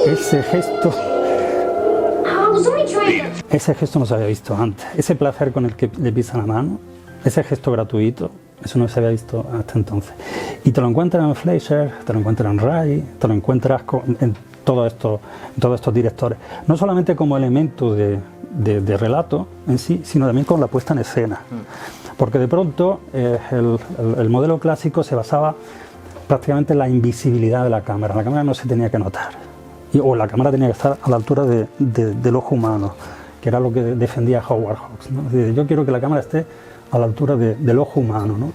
Ese gesto no se había visto antes. Ese placer con el que le pisa la mano, ese gesto gratuito, eso no se había visto hasta entonces. Y te lo encuentras en Fleischer, te lo encuentras en Ray, te lo encuentras en todos estos directores. No solamente como elemento de relato en sí, sino también con la puesta en escena. Porque de pronto el modelo clásico se basaba prácticamente en la invisibilidad de la cámara. La cámara no se tenía que notar. O la cámara tenía que estar a la altura del ojo humano, que era lo que defendía Howard Hawks, ¿no? Es decir, yo quiero que la cámara esté a la altura del ojo humano, ¿no?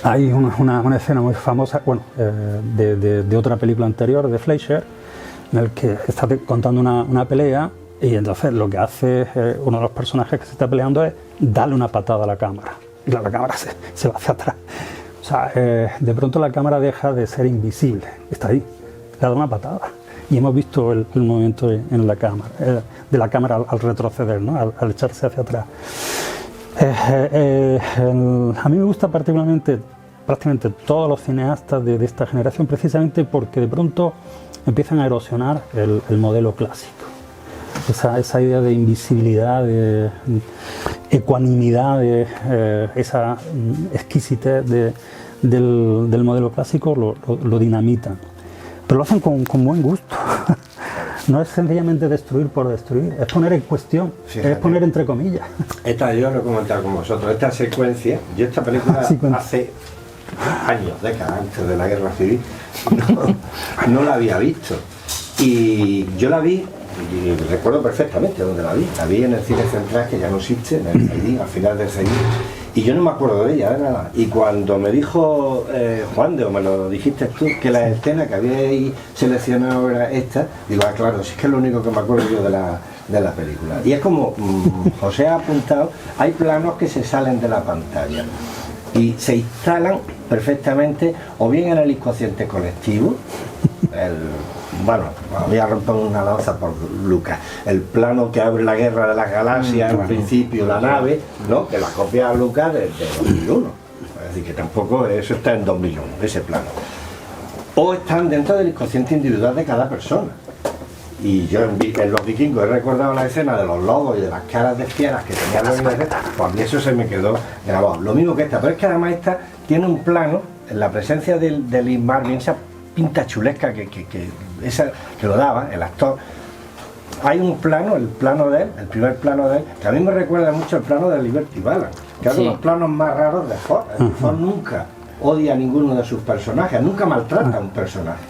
Hay una escena muy famosa, bueno, de otra película anterior, de Fleischer, en el que está contando una pelea y entonces lo que hace uno de los personajes que se está peleando es darle una patada a la cámara. Y la cámara se va hacia atrás. O sea, de pronto la cámara deja de ser invisible, está ahí, le da una patada. Y hemos visto el movimiento en la cámara, de la cámara al retroceder, ¿no? al echarse hacia atrás. A mí me gusta particularmente prácticamente todos los cineastas de esta generación, precisamente porque de pronto empiezan a erosionar el modelo clásico. Esa idea de invisibilidad, de ecuanimidad, de esa exquisitez del modelo clásico lo dinamitan. Pero lo hacen con buen gusto. No es sencillamente destruir por destruir, es poner en cuestión, es poner entre comillas. Yo lo he comentado con vosotros, esta secuencia, yo esta película hace años, décadas antes de la Guerra Civil, no la había visto. Y yo la vi, y recuerdo perfectamente dónde la vi en el Cine Central, que ya no existe, en el CID, al final del CID. Y yo no me acuerdo de ella, de nada. Y cuando me dijo Juan, o me lo dijiste tú, que la escena que habíais seleccionado era esta, digo, claro, si es que es lo único que me acuerdo yo de la película. Y es como José ha apuntado, hay planos que se salen de la pantalla y se instalan perfectamente o bien en el inconsciente colectivo, bueno, voy a romper una lanza por Lucas, el plano que abre la Guerra de las Galaxias, al principio la nave, ¿no? Que la copia Lucas de 2001, es decir, que tampoco eso está en 2001, ese plano. O están dentro del inconsciente individual de cada persona. Y yo en Los Vikingos he recordado la escena de los lobos y de las caras de fieras que tenían los ingleses, pues a mí eso se me quedó grabado. Lo mismo que esta, pero es que además esta tiene un plano, en la presencia de Lee Marvin, esa pinta chulesca que lo daba el actor. Hay un plano, el primer plano de él, que a mí me recuerda mucho el plano de Liberty Balance, que es uno de los planos más raros de Ford. Ford nunca odia a ninguno de sus personajes, nunca maltrata a un personaje.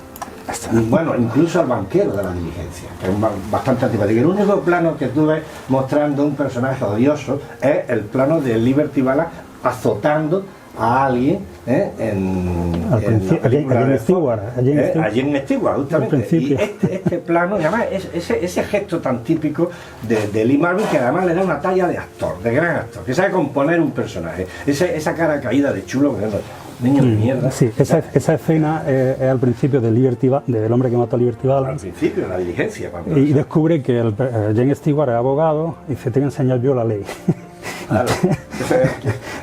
Bueno, incluso al banquero de la diligencia, que es bastante antipático. El único plano que tú ves mostrando un personaje odioso es el plano de Liberty Balance azotando a alguien a James Stewart, justamente. Y este plano, y además ese gesto tan típico de Lee Marvin, que además le da una talla de actor, de gran actor, que sabe componer un personaje, esa cara caída de chulo, niño de mierda. Sí, esa escena es al principio de del hombre que mató a Liberty Balance. Al principio, la diligencia. Y descubre que James Stewart es abogado y dice, te voy a enseñar yo la ley. Claro.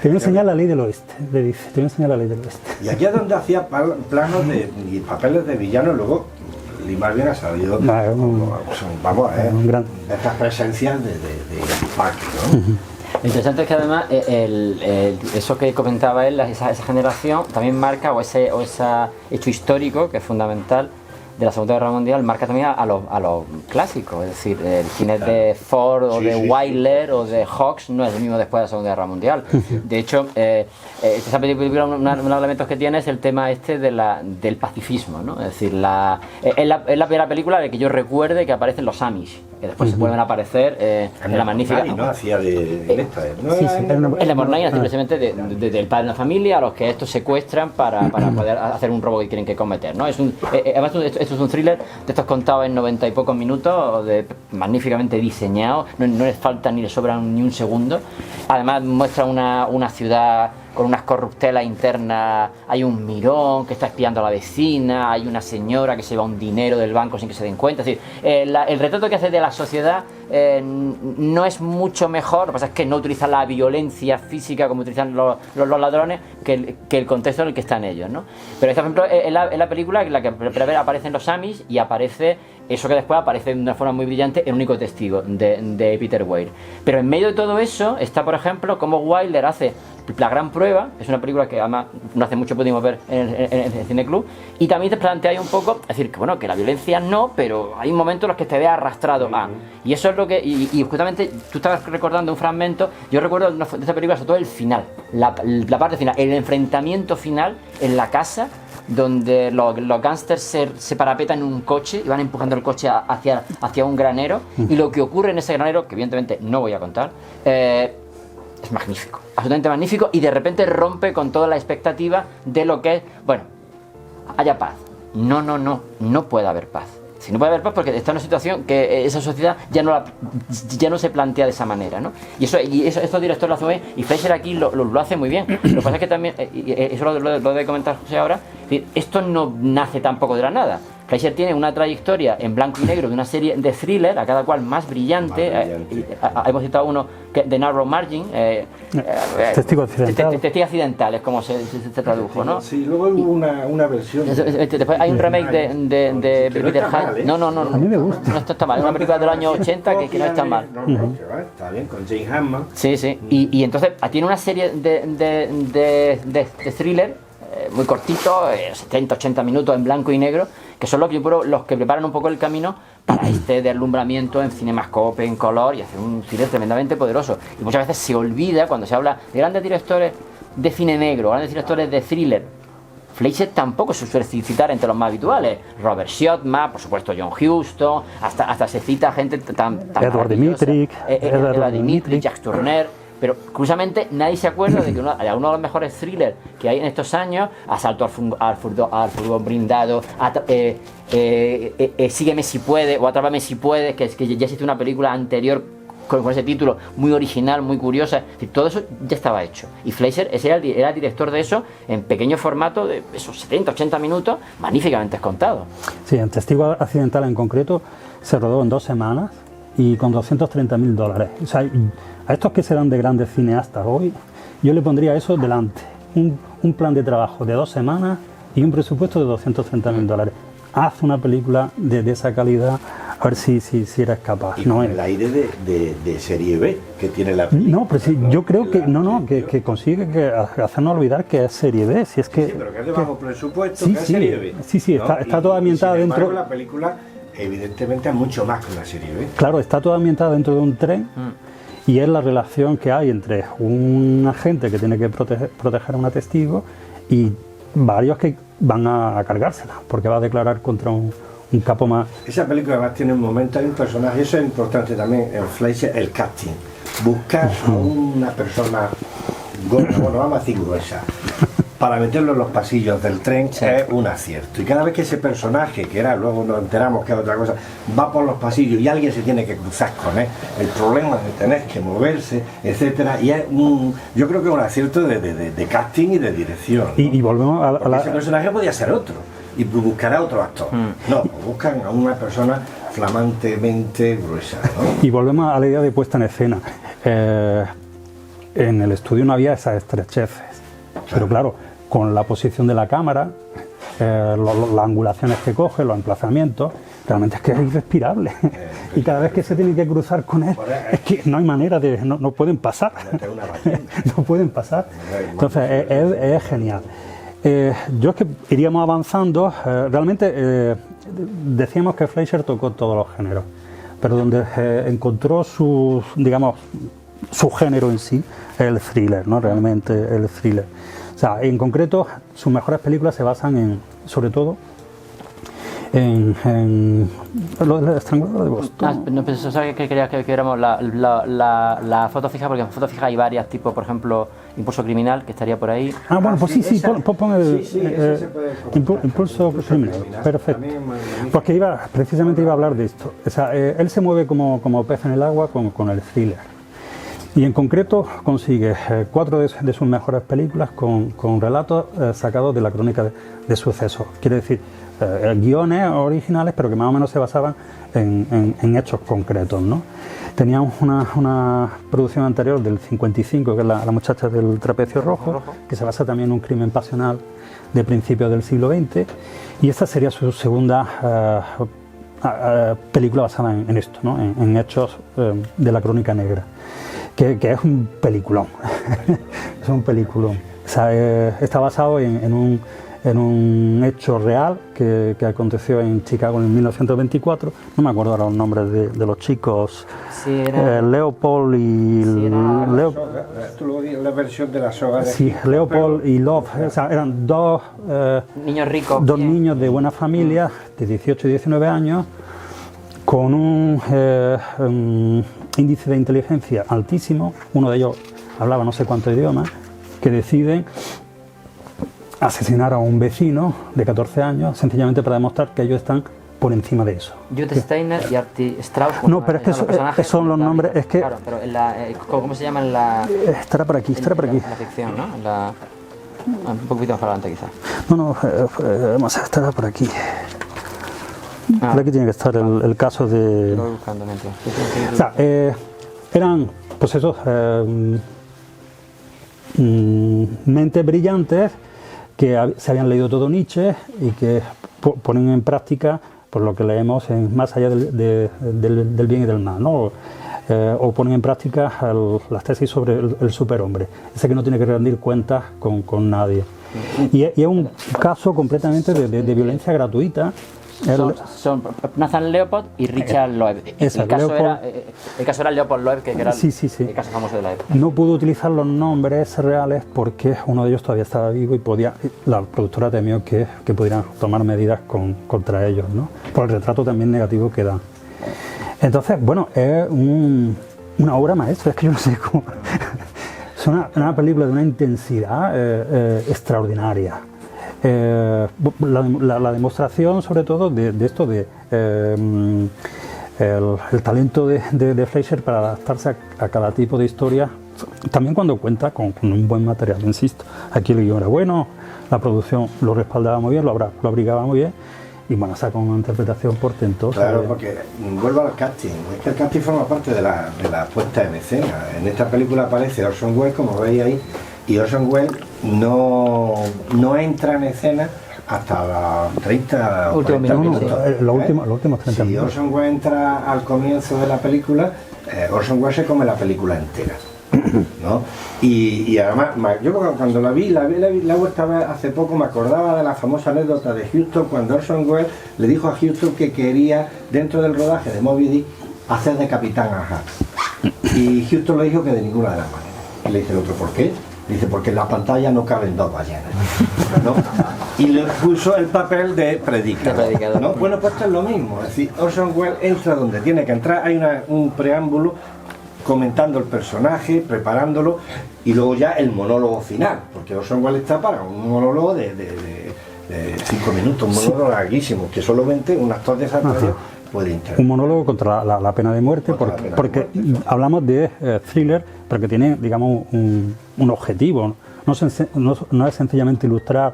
Te voy a enseñar la ley del oeste, le dice, te voy a enseñar la ley del oeste. Y aquí es donde hacía planos y papeles de villano, luego Lee Marvin ha salido, vamos, estas presencias de impacto, ¿no? Lo interesante es que además eso que comentaba él, esa generación también marca, o ese hecho histórico que es fundamental de la Segunda Guerra Mundial, marca también a los clásicos, es decir, el cine de Ford o de Wyler o de Hawks no es el mismo después de la Segunda Guerra Mundial. De hecho, esta película, uno de los elementos que tiene es el tema del pacifismo, ¿no? Es decir, es la primera película de que yo recuerde que aparecen los Amish, que después se vuelven a aparecer en la magnífica... ¿no? Hacía de esta, ¿no? En la Mornay, simplemente del padre de una familia a los que estos secuestran para poder hacer un robo que tienen que cometer, ¿no? Además, esto es un thriller de estos contados en 90 y pocos minutos, magníficamente diseñado, no les falta ni le sobran ni un segundo. Además muestra una ciudad con unas corruptelas internas, hay un mirón que está espiando a la vecina, hay una señora que se lleva un dinero del banco sin que se den cuenta. Es decir, el retrato que hace de la sociedad no es mucho mejor, lo que pasa es que no utiliza la violencia física como utilizan los ladrones que el contexto en el que están ellos, ¿no? Pero esta, por ejemplo, es la película en la que aparecen los Amish y aparece eso que después aparece de una forma muy brillante el único testigo de Peter Weir. Pero en medio de todo eso está, por ejemplo, como Wilder hace La Gran Prueba, es una película que además no hace mucho pudimos ver en el Cineclub, y también te plantea ahí un poco, es decir, que bueno, que la violencia no, pero hay momentos en los que te ve arrastrado a. Y eso es lo que, y justamente tú estabas recordando un fragmento, yo recuerdo de esta película sobre todo el final, la parte final, el enfrentamiento final en la casa, donde los gángsters se parapetan en un coche y van empujando el coche hacia un granero, y lo que ocurre en ese granero, que evidentemente no voy a contar, es magnífico, absolutamente magnífico, y de repente rompe con toda la expectativa de lo que es, bueno, haya paz. No puede haber paz. Si no puede haber paz porque está en una situación que esa sociedad ya no se plantea de esa manera, ¿no? Y estos directores lo hacen muy bien, y Fleischer aquí lo hace muy bien. Lo que pasa es que también, y eso lo debe comentar José ahora, esto no nace tampoco de la nada. Fleischer tiene una trayectoria en blanco y negro de una serie de thriller, a cada cual más brillante. Hemos citado uno de Narrow Margin, Testigo accidental. Testigo accidental es como se tradujo, ¿no? Sí, luego hubo una versión. Después hay un remake de Peter Hyde. No, a mí me gusta. No está mal, es una película del año 80 que no está mal. Está bien, con Jane Hammond. Sí. Y entonces tiene una serie de thriller muy cortitos, 70-80 minutos en blanco y negro, que son los que preparan un poco el camino para este deslumbramiento en Cinemascope, en color, y hacer un thriller tremendamente poderoso. Y muchas veces se olvida, cuando se habla de grandes directores de cine negro, grandes directores de thriller, Fleischer tampoco se suele citar entre los más habituales. Robert Siodmak, por supuesto John Huston, hasta se cita gente tan Edward Dmytryk, Jacques Tourneur. Pero curiosamente nadie se acuerda de que uno de los mejores thrillers que hay en estos años, Asalto al furgón blindado, Sígueme si puedes o Atrápame si puedes, que ya existe una película anterior con ese título muy original, muy curiosa. Es decir, todo eso ya estaba hecho, y Fleischer era el director de eso en pequeño formato de esos 70-80 minutos magníficamente contados. Sí, en Testigo Accidental en concreto se rodó en 2 semanas y con $230.000. O sea, a estos que se dan de grandes cineastas hoy, yo le pondría eso delante. Un plan de trabajo de 2 semanas y un presupuesto de $230.000. Haz una película de esa calidad, a ver si eres capaz. Y no, el aire de serie B que tiene la película. No, pero sí, yo creo que consigue hacernos olvidar que es serie B. Si es que, sí, pero que es de bajo presupuesto, sí, que es serie B. Sí, ¿no? está toda ambientada sin embargo, dentro. La película, evidentemente, es mucho más que la serie B. Claro, está toda ambientada dentro de un tren. Y es la relación que hay entre un agente que tiene que proteger a una testigo y varios que van a cargársela, porque va a declarar contra un capo más. Esa película además tiene un momento, hay un personaje, eso es importante también en Fleischer, el casting. Buscar a una persona gorda, bueno, vamos a decir gruesa, para meterlo en los pasillos del tren, sí, es un acierto. Y cada vez que ese personaje, que era, luego nos enteramos que es otra cosa, va por los pasillos y alguien se tiene que cruzar con él, el problema de tener que moverse, etcétera, y es yo creo que es un acierto de casting y de dirección, ¿no? Y volvemos a ese personaje podía ser otro y buscará otro actor. No, buscan a una persona flamantemente gruesa, ¿no? Y volvemos a la idea de puesta en escena. en el estudio no había esas estrecheces. Pero claro, con la posición de la cámara, las angulaciones que coge, los emplazamientos, realmente es que es irrespirable. Y cada vez que se tiene que cruzar con él, es que no hay manera de... no pueden pasar. No pueden pasar. Entonces, es genial. Yo es que iríamos avanzando. Realmente decíamos que Fleischer tocó todos los géneros, pero donde encontró su género en sí es el thriller, ¿no? Realmente el thriller. O sea, en concreto, sus mejores películas se basan sobre todo en lo del estrangulador de Boston. No, pensaba que querías que viéramos la foto fija, porque en foto fija hay varias, tipo, por ejemplo, Impulso Criminal, que estaría por ahí. Bueno, pues sí, pon el Impulso Criminal, perfecto. Porque precisamente iba a hablar de esto. O sea, él se mueve como pez en el agua con el thriller. Y en concreto consigue 4 de sus mejores películas con relatos sacados de la crónica de sucesos. Quiere decir, guiones originales, pero que más o menos se basaban en hechos concretos, ¿no? Teníamos una producción anterior del 55, que es la muchacha del trapecio rojo, que se basa también en un crimen pasional de principios del siglo XX, y esta sería su segunda película basada en esto, ¿no? En hechos de la crónica negra. Que es un peliculón. Es un peliculón. O sea, está basado en un hecho real que aconteció en Chicago en 1924. No me acuerdo ahora los nombres de los chicos. Sí, era... Leopold y... Sí, Tú lo dices, la versión de la soga. Sí, Leopold y Love. O sea, eran dos niños ricos. Dos niños de buena familia, de 18 y 19 años, con un índice de inteligencia altísimo. Uno de ellos hablaba no sé cuántos idiomas, que deciden asesinar a un vecino de 14 años sencillamente para demostrar que ellos están por encima de eso. Judith Steiner y Artie Strauss. No, pero es que esos son los nombres. Es que, claro, pero ¿cómo se llama en la...? Estará por aquí, estará por aquí. En la ficción, ¿no? Un poquito más para adelante, quizás. No, vamos a estar por aquí. Por aquí tiene que estar el caso de... Lo voy buscando, mientras. O sea, eran, pues esos, mentes brillantes que se habían leído todo Nietzsche y que ponen en práctica por lo que leemos más allá del bien y del mal, ¿no? O ponen en práctica las tesis sobre el superhombre, ese que no tiene que rendir cuentas con nadie. Y es un caso completamente de violencia gratuita. Son Nathan Leopold y Richard Loeb. El caso era Leopold Loeb, que era el caso famoso de la época. No pudo utilizar los nombres reales porque uno de ellos todavía estaba vivo y la productora temió que pudieran tomar medidas contra ellos, ¿no? Por el retrato también negativo que dan. Entonces, bueno, es una obra maestra, es que yo no sé cómo... Es una película de una intensidad extraordinaria. La demostración sobre todo de esto el talento de Fleischer para adaptarse a cada tipo de historia, también cuando cuenta con un buen material, insisto. Aquí el guion era bueno, la producción lo respaldaba muy bien, lo abrigaba muy bien, y bueno, saca una interpretación portentosa. Claro, porque vuelvo al casting, es que el casting forma parte de la puesta en escena. En esta película aparece Orson Welles, como veis ahí, y Orson Welles no entra en escena hasta los 30 o 40 minutos. Los últimos 30 si minutos. Si Orson Welles entra al comienzo de la película, Orson Welles se come la película entera, ¿no? Y además, yo cuando la vuelta a ver hace poco, me acordaba de la famosa anécdota de Huston, cuando Orson Welles le dijo a Huston que quería, dentro del rodaje de Moby Dick, hacer de Capitán Ahab. Y Huston le dijo que de ninguna de las maneras. Y le dice el otro, ¿por qué? Dice, porque en la pantalla no caben dos ballenas, ¿no? Y le puso el papel de predicador, ¿no? Bueno, pues esto es lo mismo. Es decir, Orson Welles entra donde tiene que entrar, hay un preámbulo comentando el personaje, preparándolo, y luego ya el monólogo final, porque Orson Welles está para un monólogo de 5 minutos, un monólogo larguísimo, que solamente un actor de esa talla puede interpretar. Un monólogo contra la pena de muerte, porque hablamos de thriller, pero que tiene, digamos, un objetivo. No es sencillamente ilustrar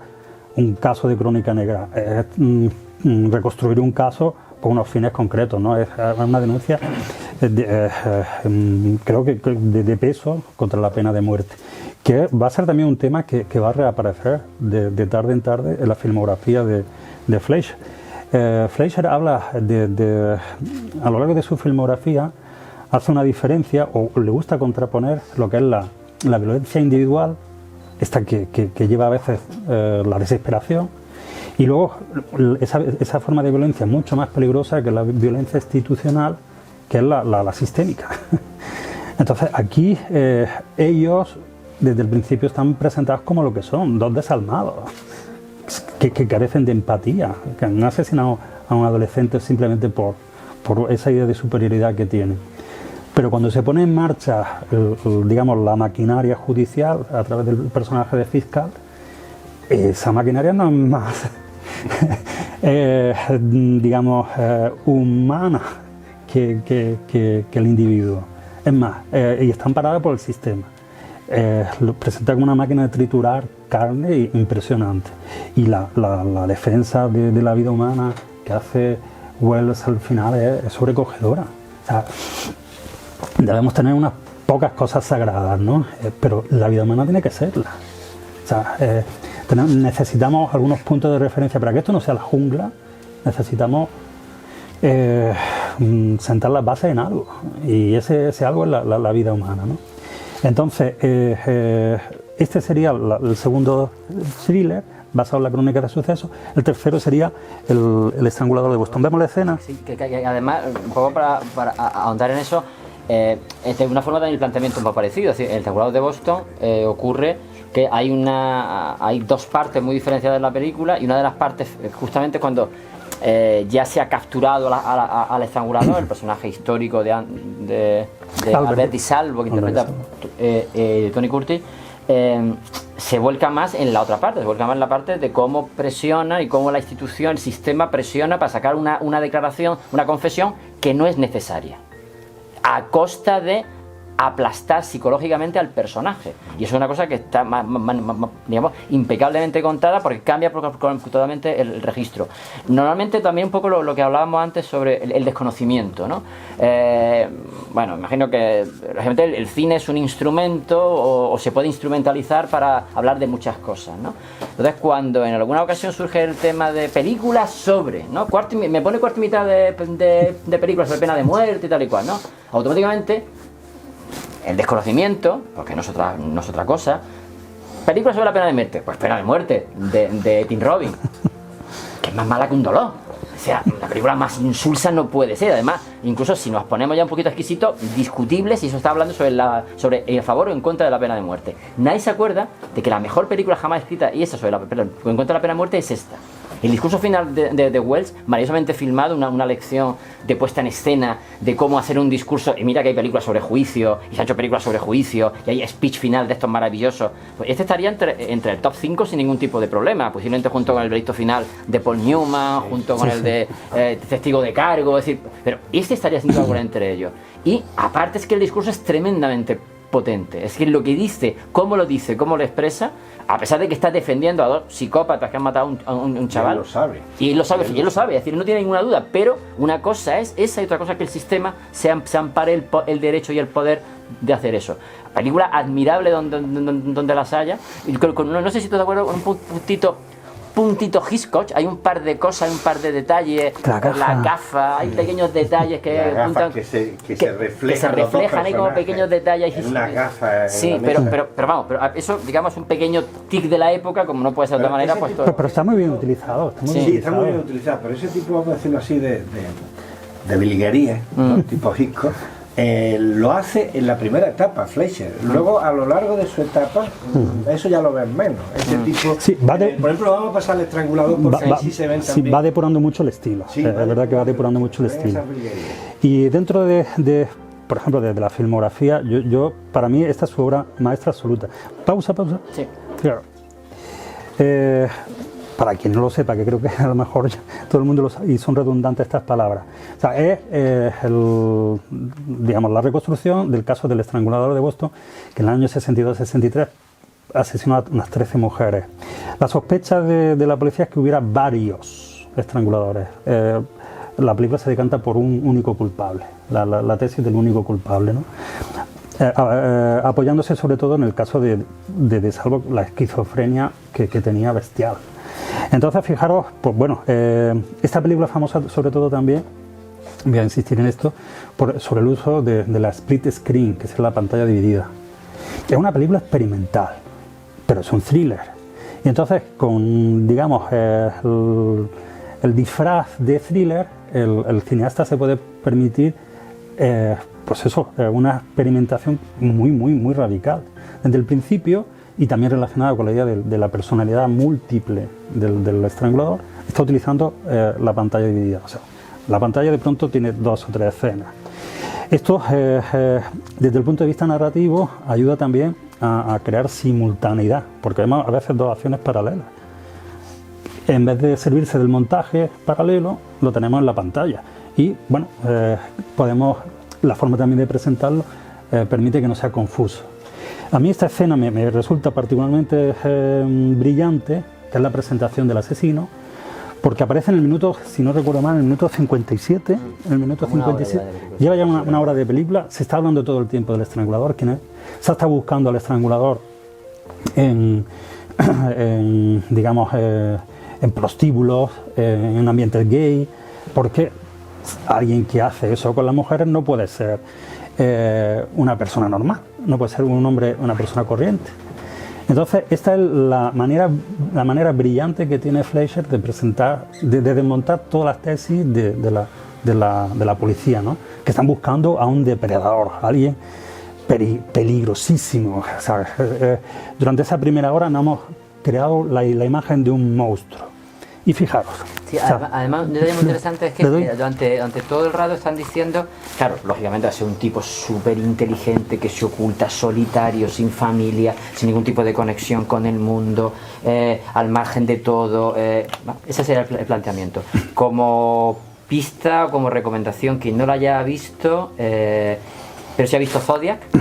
un caso de crónica negra, es reconstruir un caso con unos fines concretos, ¿no? Es una denuncia, creo que de peso contra la pena de muerte, que va a ser también un tema que va a reaparecer de tarde en tarde en la filmografía de Fleischer. Fleischer habla a lo largo de su filmografía, hace una diferencia, o le gusta contraponer lo que es la violencia individual, esta que lleva a veces la desesperación, y luego esa forma de violencia mucho más peligrosa que la violencia institucional, que es la sistémica. Entonces aquí ellos desde el principio están presentados como lo que son, dos desalmados, que carecen de empatía, que han asesinado a un adolescente simplemente por esa idea de superioridad que tienen. Pero cuando se pone en marcha, digamos, la maquinaria judicial a través del personaje de fiscal, esa maquinaria no es más, digamos, humana que el individuo. Es más, y está amparada por el sistema. Lo presenta como una máquina de triturar carne impresionante. Y la defensa de la vida humana que hace Wells al final es sobrecogedora. O sea, debemos tener unas pocas cosas sagradas, ¿no? Pero la vida humana tiene que serla. O sea, necesitamos algunos puntos de referencia para que esto no sea la jungla. Necesitamos sentar las bases en algo, y ese algo es la vida humana, ¿no? Entonces, este sería el segundo thriller basado en la crónica de sucesos. El tercero sería el estrangulador de Boston. ¿Vemos la escena? Sí, que además, un poco para ahondar en eso, de una forma también el planteamiento un poco parecido. Es decir, en el estrangulador de Boston ocurre que hay dos partes muy diferenciadas de la película, y una de las partes justamente cuando ya se ha capturado al estrangulador, el personaje histórico de Albert Di Salvo, que interpreta Tony Curtis, se vuelca más en la otra parte, se vuelca más en la parte de cómo presiona y cómo la institución, el sistema presiona para sacar una declaración, una confesión que no es necesaria, a costa de aplastar psicológicamente al personaje. Y eso es una cosa que está digamos, impecablemente contada, porque cambia totalmente el registro. Normalmente también un poco lo que hablábamos antes sobre el desconocimiento, ¿no? Bueno, imagino que realmente el cine es un instrumento o se puede instrumentalizar para hablar de muchas cosas, ¿no? Entonces, cuando en alguna ocasión surge el tema de películas sobre, ¿no? Me pone cuarto y mitad de películas sobre pena de muerte y tal y cual, ¿no? Automáticamente el desconocimiento, porque no es otra cosa. Películas sobre la pena de muerte, pues Pena de muerte de Tim Robbins, que es más mala que un dolor. O sea, una película más insulsa no puede ser. Además, incluso si nos ponemos ya un poquito exquisitos, discutible si eso está hablando sobre el favor o en contra de la pena de muerte. Nadie se acuerda de que la mejor película jamás escrita, y esa sobre en contra de la pena de muerte, es esta. El discurso final de Wells, maravillosamente filmado, una lección de puesta en escena de cómo hacer un discurso. Y mira que hay películas sobre juicio, y se han hecho películas sobre juicio, y hay speech final de estos maravillosos. Pues este estaría entre el top 5 sin ningún tipo de problema, posiblemente junto con el veredicto final de Paul Newman, junto con el de testigo de cargo, es decir, pero este estaría sin duda entre ellos. Y aparte es que el discurso es tremendamente potente, es decir, lo que dice, cómo lo expresa, a pesar de que está defendiendo a dos psicópatas que han matado a un chaval. Y él lo sabe, es decir, no tiene ninguna duda, pero una cosa es esa y otra cosa que el sistema se ampare el derecho y el poder de hacer eso. Película admirable donde las haya. No sé si tú te acuerdas con un puntito Hitchcock, hay un par de cosas, hay un par de detalles, la gafa, hay pequeños detalles que se reflejan, hay como pequeños detalles en una gafa. Sí, pero vamos, pero eso, digamos, un pequeño tic de la época, como no puede ser de otra manera, pues todo. Pero está muy bien utilizado. Está muy bien utilizado, pero ese tipo, vamos a decirlo así, de biliguería, ¿no? Tipo Hitchcock, lo hace en la primera etapa, Fleischer. Luego, a lo largo de su etapa, eso ya lo ven menos. Ese tipo, sí, por ejemplo, vamos a pasar al estrangulador porque ahí sí se ven también. Sí, va depurando mucho el estilo. Sí, es verdad que va depurando mucho el estilo. Y dentro por ejemplo, de la filmografía, para mí esta es su obra maestra absoluta. Pausa. Sí. Claro. Para quien no lo sepa, que creo que a lo mejor todo el mundo lo sabe, y son redundantes estas palabras. O sea, es digamos, la reconstrucción del caso del estrangulador de Boston, que en el año 62-63 asesinó a unas 13 mujeres. La sospecha de la policía es que hubiera varios estranguladores. la película se decanta por un único culpable, la tesis del único culpable, ¿no? Apoyándose sobre todo en el caso de Salvo, la esquizofrenia que tenía bestial. Entonces, fijaros, pues bueno, esta película es famosa sobre todo también, voy a insistir en esto, sobre el uso de la split screen, que es la pantalla dividida. Es una película experimental, pero es un thriller. Y entonces, con, digamos, el disfraz de thriller, el cineasta se puede permitir, pues eso, una experimentación muy radical. Desde el principio, y también relacionada con la idea de la personalidad múltiple del estrangulador, está utilizando la pantalla dividida. O sea, la pantalla de pronto tiene 2 o 3 escenas. Esto, desde el punto de vista narrativo, ayuda también a crear simultaneidad, porque además a veces 2 acciones paralelas. En vez de servirse del montaje paralelo, lo tenemos en la pantalla. Y bueno, la forma también de presentarlo permite que no sea confuso. A mí esta escena me resulta particularmente brillante, que es la presentación del asesino, porque aparece en el minuto, si no recuerdo mal, en el minuto 57, lleva ya una hora de película, se está hablando todo el tiempo del estrangulador, quién es, se está buscando al estrangulador en prostíbulos, en ambientes gay, porque alguien que hace eso con las mujeres no puede ser una persona normal, no puede ser un hombre, una persona corriente. Entonces, esta es la manera brillante que tiene Fleischer de presentar, de desmontar todas las tesis de la policía, ¿no? Que están buscando a un depredador, a alguien peligrosísimo. ¿Sabes? Durante esa primera hora nos hemos creado la imagen de un monstruo. Y fijaros. Sí, además, un detalle muy interesante es que durante todo el rato están diciendo, claro, lógicamente va a ser un tipo súper inteligente que se oculta, solitario, sin familia, sin ningún tipo de conexión con el mundo, al margen de todo. Ese sería el planteamiento. Como pista o como recomendación, quien no lo haya visto, pero si ha visto Zodiac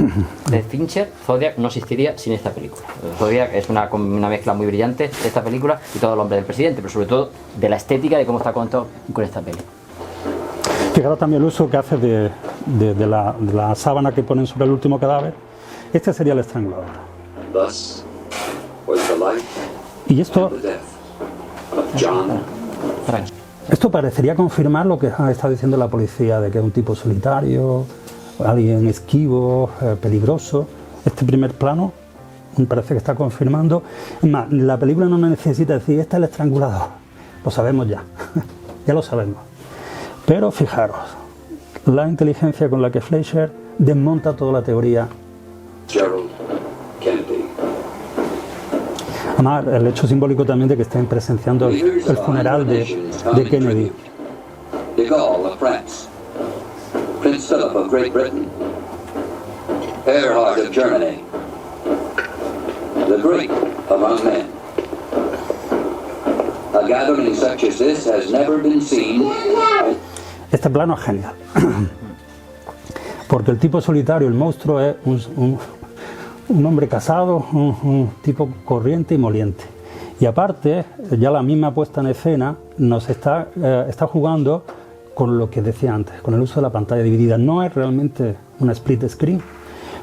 de Fincher, Zodiac no existiría sin esta película. Zodiac es una mezcla muy brillante de esta película y todo el hombre del presidente, pero sobre todo de la estética de cómo está contado con esta peli. Fijaros también el uso que hace de la sábana que ponen sobre el último cadáver. Este sería el estrangulador. Y esto parecería confirmar lo que ha estado diciendo la policía, de que es un tipo solitario, alguien esquivo, peligroso. Este primer plano me parece que está confirmando. Es más, la película no necesita decir, este es el estrangulador. Lo sabemos ya, ya lo sabemos. Pero fijaros, la inteligencia con la que Fleischer desmonta toda la teoría. Gerald Kennedy. Además, el hecho simbólico también de que estén presenciando el funeral de Kennedy. De Gaulle of France. Prince Philip of Great Britain, Erhard of Germany, the great among men. A gathering such as this has never been seen. Este plano es genial, porque el tipo solitario, el monstruo, es un hombre casado, un tipo corriente y moliente. Y aparte, ya la misma puesta en escena nos está jugando con lo que decía antes, con el uso de la pantalla dividida. No es realmente una split screen,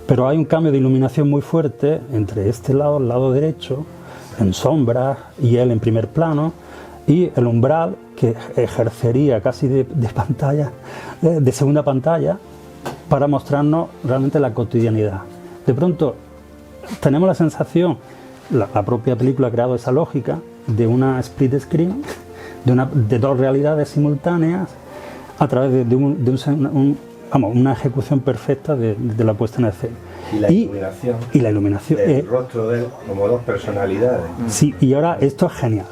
pero hay un cambio de iluminación muy fuerte entre este lado, el lado derecho, en sombras, y él en primer plano, y el umbral que ejercería casi de pantalla, de segunda pantalla, para mostrarnos realmente la cotidianidad. De pronto tenemos la sensación, la propia película ha creado esa lógica de una split screen, de 2 realidades simultáneas, a través de una ejecución perfecta de la puesta en escena. Y la iluminación. El rostro de él como 2 personalidades. Sí, y ahora esto es genial.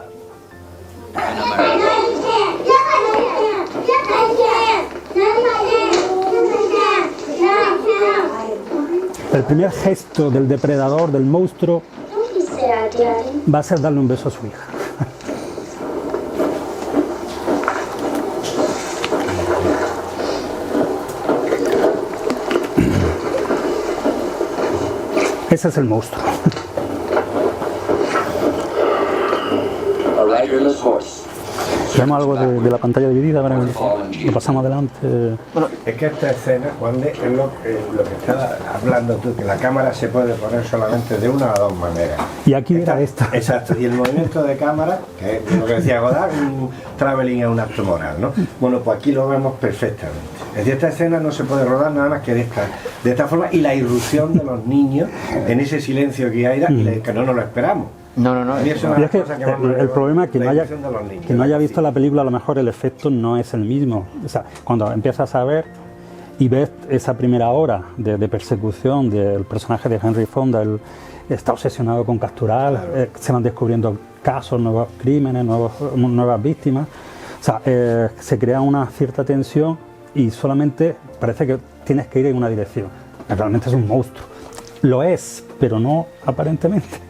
El primer gesto del depredador, del monstruo, va a ser darle un beso a su hija. Ese es el monstruo. Vemos algo de la pantalla dividida, ¿verdad? Lo pasamos adelante. Bueno, es que esta escena, Juan de, es lo que estás hablando tú, que la cámara se puede poner solamente de una o dos maneras. Y aquí era esta. Exacto, y el movimiento de cámara, que es lo que decía Godard, un traveling es un acto moral, ¿no? Bueno, pues aquí lo vemos perfectamente. Es decir, esta escena no se puede rodar nada más que de esta forma, y la irrupción de los niños en ese silencio que hay, y que no nos lo esperamos. No. Y es que el problema es que no haya visto la película, a lo mejor el efecto no es el mismo. O sea, cuando empiezas a ver y ves esa primera hora de persecución del personaje de Henry Fonda, él está obsesionado con capturar, se van descubriendo casos, nuevos crímenes, nuevas víctimas. O sea, se crea una cierta tensión y solamente parece que tienes que ir en una dirección. Realmente es un monstruo. Lo es, pero no aparentemente.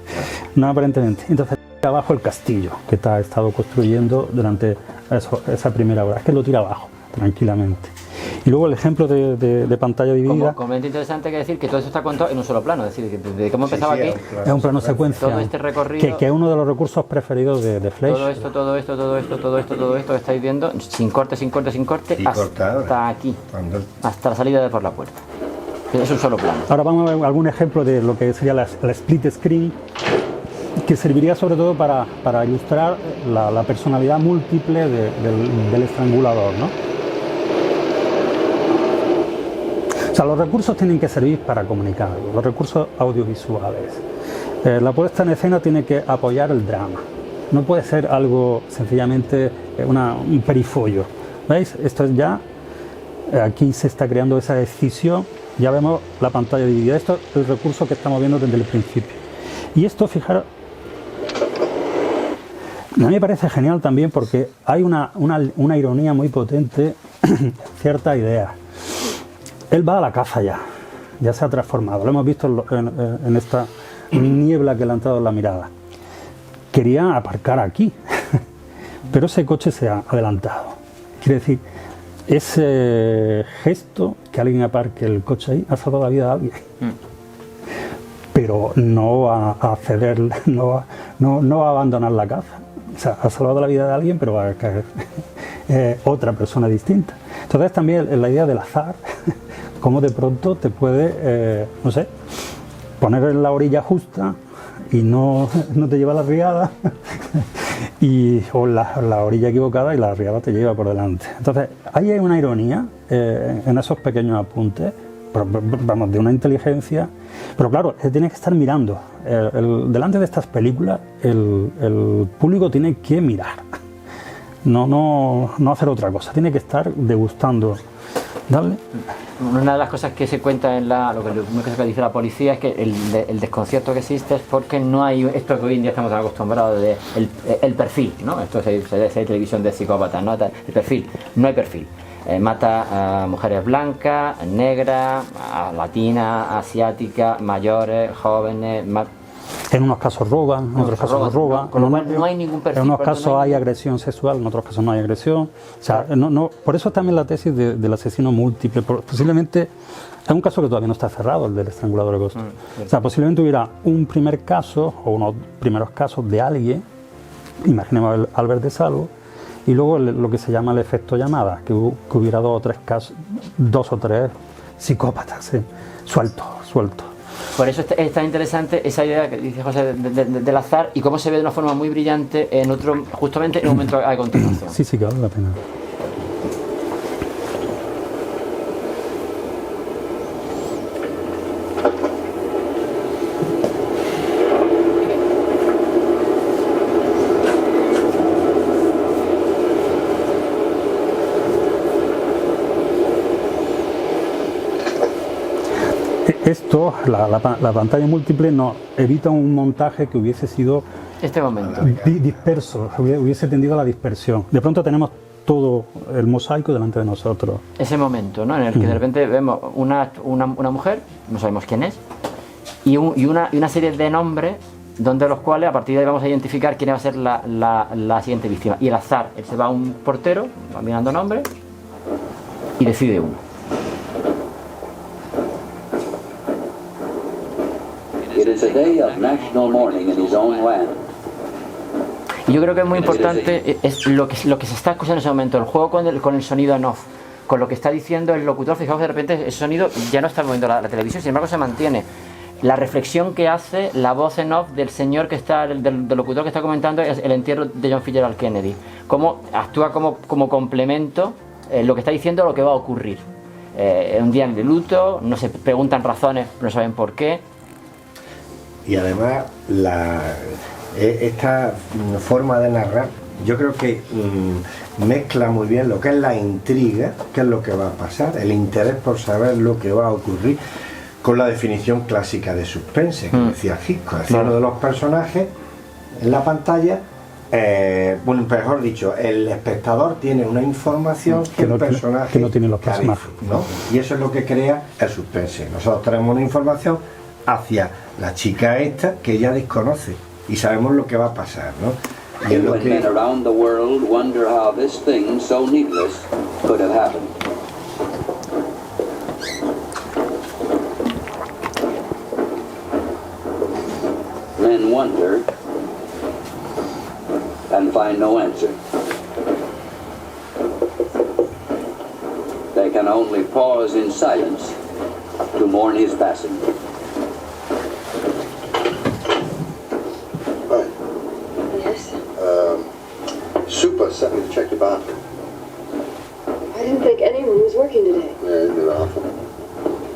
No aparentemente. Entonces, abajo el castillo que ha estado construyendo durante esa primera hora. Es que lo tira abajo, tranquilamente. Y luego el ejemplo de pantalla dividida. Como comenta interesante que decir que todo eso está contado en un solo plano. Es decir, que desde cómo empezaba aquí. Es un plano secuencia. Todo este recorrido. Que es uno de los recursos preferidos de Fleischer. Todo esto que estáis viendo, sin corte, hasta aquí. Hasta la salida de por la puerta. Es un solo plano. Ahora vamos a ver algún ejemplo de lo que sería la split screen, que serviría sobre todo para ilustrar la personalidad múltiple del estrangulador, ¿no? O sea, los recursos tienen que servir para comunicar, los recursos audiovisuales. La puesta en escena tiene que apoyar el drama. No puede ser algo sencillamente un perifollo. ¿Veis? Esto es ya, aquí se está creando esa escisión. Ya vemos la pantalla dividida. Esto es el recurso que estamos viendo desde el principio. Y esto, fijaros, a mí me parece genial también porque hay una ironía muy potente, cierta idea. Él va a la caza ya se ha transformado. Lo hemos visto en esta niebla que le ha entrado en la mirada. Quería aparcar aquí, pero ese coche se ha adelantado. Quiere decir, ese gesto que alguien aparque el coche ahí ha salvado la vida de alguien, pero no va a ceder, no va a abandonar la caza. O sea, ha salvado la vida de alguien, pero va a caer otra persona distinta. Entonces también la idea del azar, cómo de pronto te puede, no sé, poner en la orilla justa y no te lleva la riada, o la orilla equivocada y la riada te lleva por delante. Entonces, ahí hay una ironía en esos pequeños apuntes, vamos, de una inteligencia, pero claro, tienes que estar mirando. Delante de estas películas, el público tiene que mirar, no hacer otra cosa, tiene que estar degustando. Dale. Una de las cosas que se cuenta en lo que dice la policía es que el desconcierto que existe es porque no hay esto que hoy en día estamos acostumbrados de el perfil, ¿no? Esto se de televisión de psicópatas, ¿no? El perfil, no hay perfil. Mata a mujeres blancas, negras, latinas, asiáticas, mayores, jóvenes. En unos casos roban, en otros casos no roban. Con lo cual no hay ningún perfil. En unos casos hay agresión sexual, en otros casos no hay agresión. O sea, por eso también la tesis del asesino múltiple. Posiblemente es un caso que todavía no está cerrado, el del estrangulador de Ghost. O sea, posiblemente hubiera un primer caso o unos primeros casos de alguien, imaginemos el Albert de Salvo, y luego lo que se llama el efecto llamada, que hubiera dos o tres psicópatas sueltos. Por eso es tan interesante esa idea que dice José del azar y cómo se ve de una forma muy brillante justamente en un momento a continuación. Sí, que vale la pena. Esto, la pantalla múltiple, nos evita un montaje que hubiese sido este momento disperso, hubiese tendido a la dispersión. De pronto tenemos todo el mosaico delante de nosotros. Ese momento, ¿no? En el que de repente vemos una mujer, no sabemos quién es, y una serie de nombres, donde los cuales a partir de ahí vamos a identificar quién va a ser la siguiente víctima. Y el azar, él se va a un portero, va mirando nombres y decide uno. It is a day of national mourning in his own land. Y yo creo que es muy importante es lo que se está escuchando en ese momento, el juego con el sonido en off, con lo que está diciendo el locutor. Fijaos, de repente ese sonido ya no está moviendo la televisión, sin embargo se mantiene. La reflexión que hace la voz en off del señor que está, del locutor que está comentando es el entierro de John Fitzgerald Kennedy. Cómo actúa como complemento lo que está diciendo, lo que va a ocurrir. Un día de luto, no se preguntan razones, no saben por qué. Y además esta forma de narrar, yo creo que mezcla muy bien lo que es la intriga, qué es lo que va a pasar, el interés por saber lo que va a ocurrir, con la definición clásica de suspense que decía Hitchcock. Es decir, uno de los personajes en la pantalla, bueno, mejor dicho, el espectador tiene una información que el personaje que no tienen los personajes, ¿no? Y eso es lo que crea el suspense. Nosotros tenemos una información hacia la chica esta que ella desconoce y sabemos lo que va a pasar, ¿no? Y es lo When que men around the world wonder how this thing so needless could have happened. Men wonder and find no answer. They can only pause in silence to mourn his passing. Right. Yes? Super sent me to check your bathroom. I didn't think anyone was working today. Yeah, you're awful.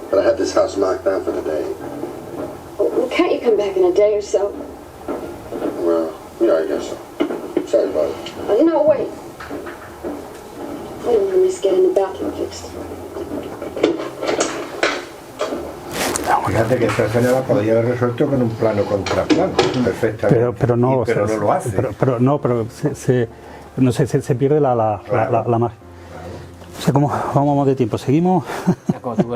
But I had this house marked down for the day. Well, can't you come back in a day or so? Well, yeah, I guess so. Sorry about it. No, wait. I don't want to miss getting the bathroom fixed. fíjate que esta escena la podía haber resuelto con un plano contra plano, perfectamente. Pero no, pero no lo hace. Pero se pierde la magia. O sea, ¿cómo vamos de tiempo? ¿Seguimos? Como tú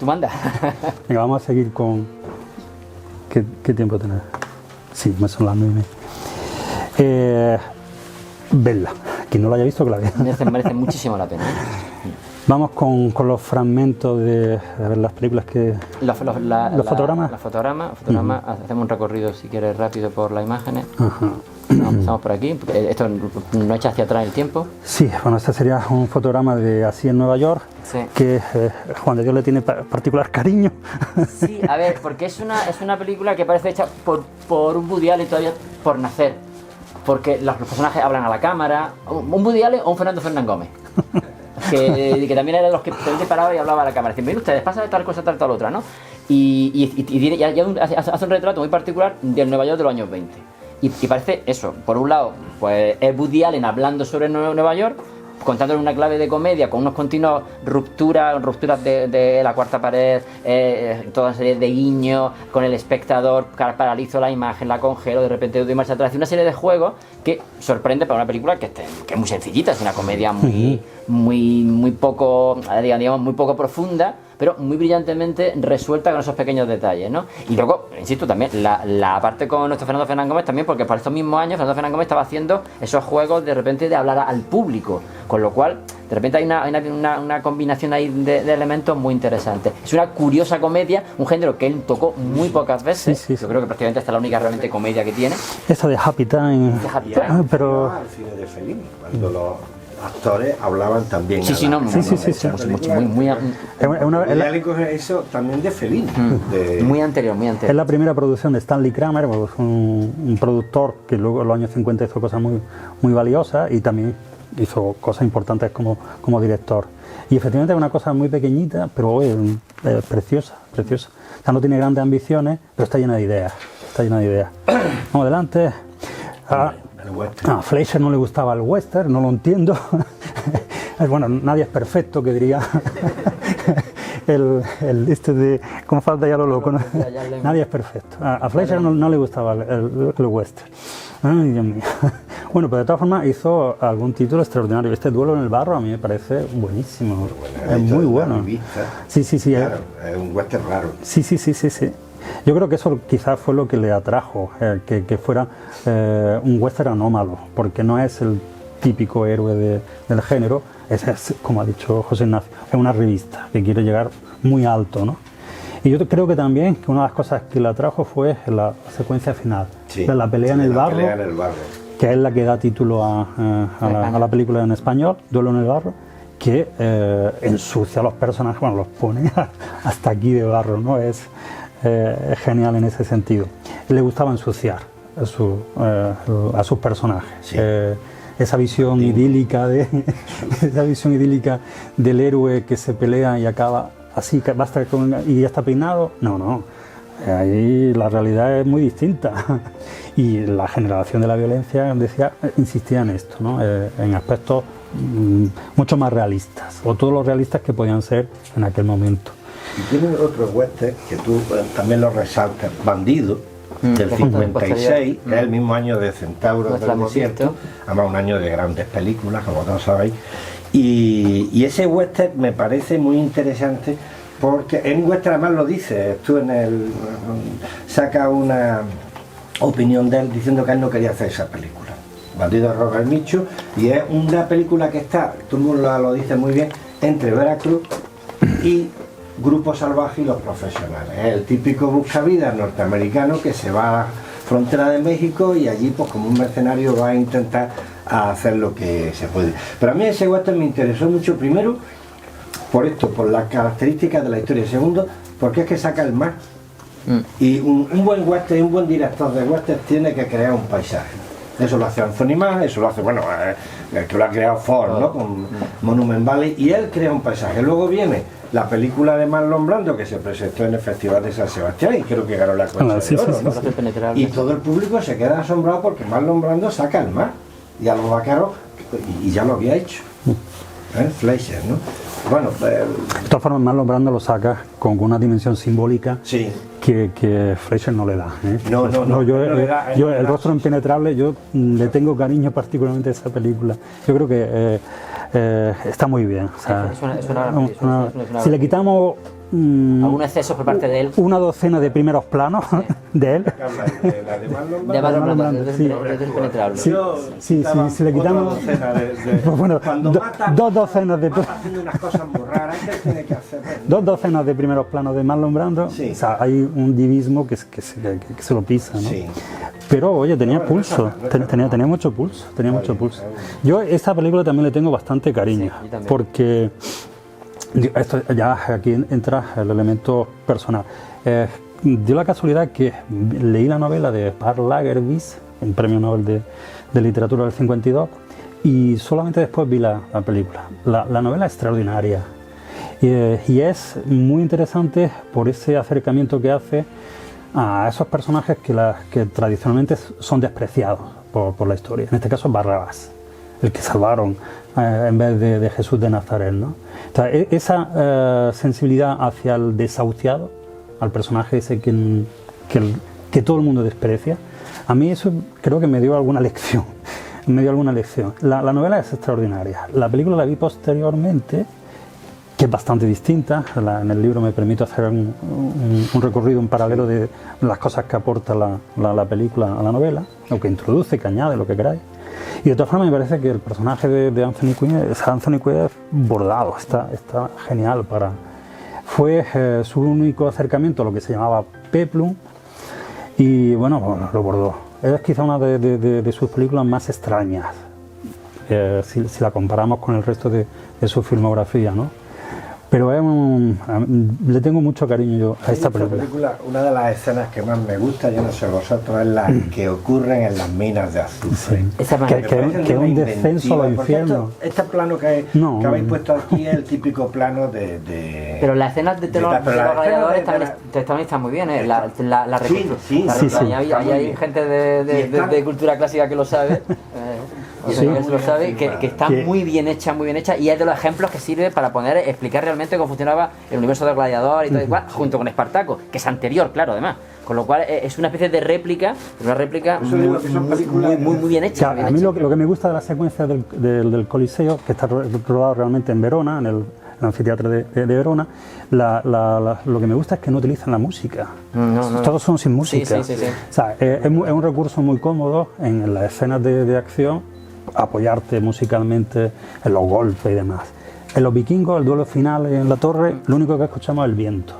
mandas. Venga, vamos a seguir con... ¿Qué tiempo tenés? Sí, me son las 9:30. Vedla. Quien no la haya visto, que la vea. Merece muchísimo la pena. Vamos con los fragmentos de ver las películas que... ¿Los fotogramas? Los fotogramas. Hacemos un recorrido, si quieres, rápido por las imágenes. Ajá. Empezamos por aquí. Esto no echa hacia atrás el tiempo. Sí, bueno, este sería un fotograma de Así en Nueva York, sí, que Juan de Dios le tiene particular cariño. Sí, a ver, porque es una película que parece hecha por un Woody Allen todavía por nacer. Porque los personajes hablan a la cámara. Un Woody Allen o un Fernando Fernán Gómez. Que también eran los que se paraba y hablaba a la cámara. Dicen, miren ustedes, pasa de tal cosa, tal otra, ¿no? Y hace un retrato muy particular del Nueva York de los años 20. Y parece eso, por un lado, pues es Woody Allen hablando sobre Nueva York, contándole una clave de comedia con unos continuos rupturas de la cuarta pared, toda una serie de guiños con el espectador, paralizo la imagen, la congelo, de repente doy marcha atrás, una serie de juegos que sorprende para una película que es muy sencillita, es una comedia muy poco, digamos, muy poco profunda, pero muy brillantemente resuelta con esos pequeños detalles, ¿no? Y luego, insisto, también la parte con nuestro Fernando Fernán Gómez también, porque para estos mismos años Fernando Fernán Gómez estaba haciendo esos juegos de repente de hablar al público, con lo cual de repente hay una combinación ahí de elementos muy interesantes. Es una curiosa comedia, un género que él tocó muy pocas veces. Sí. Yo creo que prácticamente esta es la única realmente comedia que tiene. Esa de Happy Time. Pero al cine de Fellini, cuando los actores hablaban también. Sí. Muy eso también de Fellini. Muy anterior. Es la primera producción de Stanley Kramer, un productor que luego en los años 50 hizo cosas muy valiosas y también hizo cosas importantes como director. Y efectivamente es una cosa muy pequeñita, pero preciosa. O sea, no tiene grandes ambiciones, pero está llena de ideas. Vamos adelante. A Fleischer no le gustaba el western, no lo entiendo. Bueno, nadie es perfecto, que diría como falta ya lo loco, ¿no? Nadie es perfecto. A Fleischer no le gustaba el western. Ay, Dios mío. Bueno, pero de todas formas hizo algún título extraordinario. Este Duelo en el barro a mí me parece buenísimo. Es muy bueno. Sí. Claro, es un western raro. Sí. Yo creo que eso quizás fue lo que le atrajo, que fuera un western anómalo, porque no es el típico héroe del género, es, como ha dicho José Ignacio, es una revista que quiere llegar muy alto, ¿no? Y yo creo que también que una de las cosas que le atrajo fue la secuencia final, de la pelea en el barro. que es la que da título a la película en español, Duelo en el barro, que ensucia a los personajes, bueno, los pone hasta aquí de barro, ¿no? Es genial en ese sentido. Le gustaba ensuciar a sus personajes. Sí. Esa visión idílica del héroe que se pelea y acaba así, que basta y ya está peinado. No. Ahí la realidad es muy distinta. Y la generación de la violencia insistía en esto, ¿no? En aspectos mucho más realistas, o todos los realistas que podían ser en aquel momento. Y tiene otro western que tú también lo resaltas, Bandido, del 56, que es el mismo año de Centauro del Desierto, además un año de grandes películas, como todos sabéis, y ese western me parece muy interesante porque en un western además lo dice, tú saca una opinión de él diciendo que él no quería hacer esa película, Bandido de Robert Mitchum, y es una película que está, tú lo dices muy bien, entre Veracruz y Grupo Salvaje y los profesionales. Es el típico buscavidas norteamericano que se va a la frontera de México y allí, pues como un mercenario, va a intentar hacer lo que se puede. Pero a mí ese western me interesó mucho, primero por esto, por las características de la historia, y segundo, porque es que saca el mar. Y un buen western, un buen director de western tiene que crear un paisaje. Eso lo hace Anthony Mann, eso lo hace, bueno, el que lo ha creado Ford, ¿no? Con Monument Valley, y él crea un paisaje. Luego viene la película de Marlon Brando, que se presentó en el Festival de San Sebastián y creo que ganó la Concha de Oro, ¿no? Y todo el público se queda asombrado porque Marlon Brando saca el mar y a los vaqueros, y ya lo había hecho. Fleischer, ¿no? Bueno, de todas formas, Marlon Brando lo saca con una dimensión simbólica sí, que Fleischer no le da. Yo El rostro impenetrable, yo le tengo cariño particularmente a esa película. Yo creo que está muy bien. O sea, si le quitamos algún exceso por parte de él, una docena de primeros planos de él, la de Marlon Brando, desde impenetrable. Si le quitamos bueno, dos docenas de haciendo unas cosas muy raras que tiene que hacer. Dos docenas de primeros planos de Marlon Brando, sí. O sea, hay un divismo que se lo pisa, ¿no? Sí. Pero oye, tenía pulso, tenía mucho pulso, Yo a esta película también le tengo bastante cariño, porque esto ya aquí entra el elemento personal. Dio la casualidad que leí la novela de Karl Lagerfeld, el premio Nobel de literatura del 52, y solamente después vi la película. La novela es extraordinaria y es muy interesante por ese acercamiento que hace a esos personajes que tradicionalmente son despreciados por la historia. En este caso Barrabás, el que salvaron en vez de Jesús de Nazaret, ¿no? Entonces, esa sensibilidad hacia el desahuciado, al personaje ese que todo el mundo desprecia, a mí eso creo que me dio alguna lección. La novela es extraordinaria. La película la vi posteriormente, que es bastante distinta. En el libro me permito hacer un recorrido, un paralelo de las cosas que aporta la película a la novela, lo que introduce, que añade, lo que queráis. Y de todas formas me parece que el personaje de Anthony Quinn es bordado, está genial. Fue su único acercamiento a lo que se llamaba peplum y bueno, lo bordó. Es quizá una de sus películas más extrañas, si la comparamos con el resto de su filmografía, ¿no? Pero le tengo mucho cariño yo a esta película. Una de las escenas que más me gusta, yo no sé vosotros, es la que ocurren en las minas de azufre. Sí. Que es un descenso a los infiernos. Este plano que habéis puesto aquí es el típico plano de pero las escenas de los gladiadores también están muy bien, ¿eh? La reconstrucción. Hay gente de cultura clásica que lo sabe. Lo sabe, que está muy bien hecha, y es de los ejemplos que sirve para poder explicar realmente cómo funcionaba el universo del gladiador y todo igual, junto con Espartaco, que es anterior, claro, además. Con lo cual es una especie de réplica, muy bien hecha. A mí lo que me gusta de la secuencia del Coliseo, que está rodado realmente en Verona, en el anfiteatro de Verona, lo que me gusta es que no utilizan la música. Todos son sin música. Sí. O sea, es un recurso muy cómodo en las escenas de acción, apoyarte musicalmente en los golpes y demás. En los vikingos, el duelo final en la torre, lo único que escuchamos es el viento.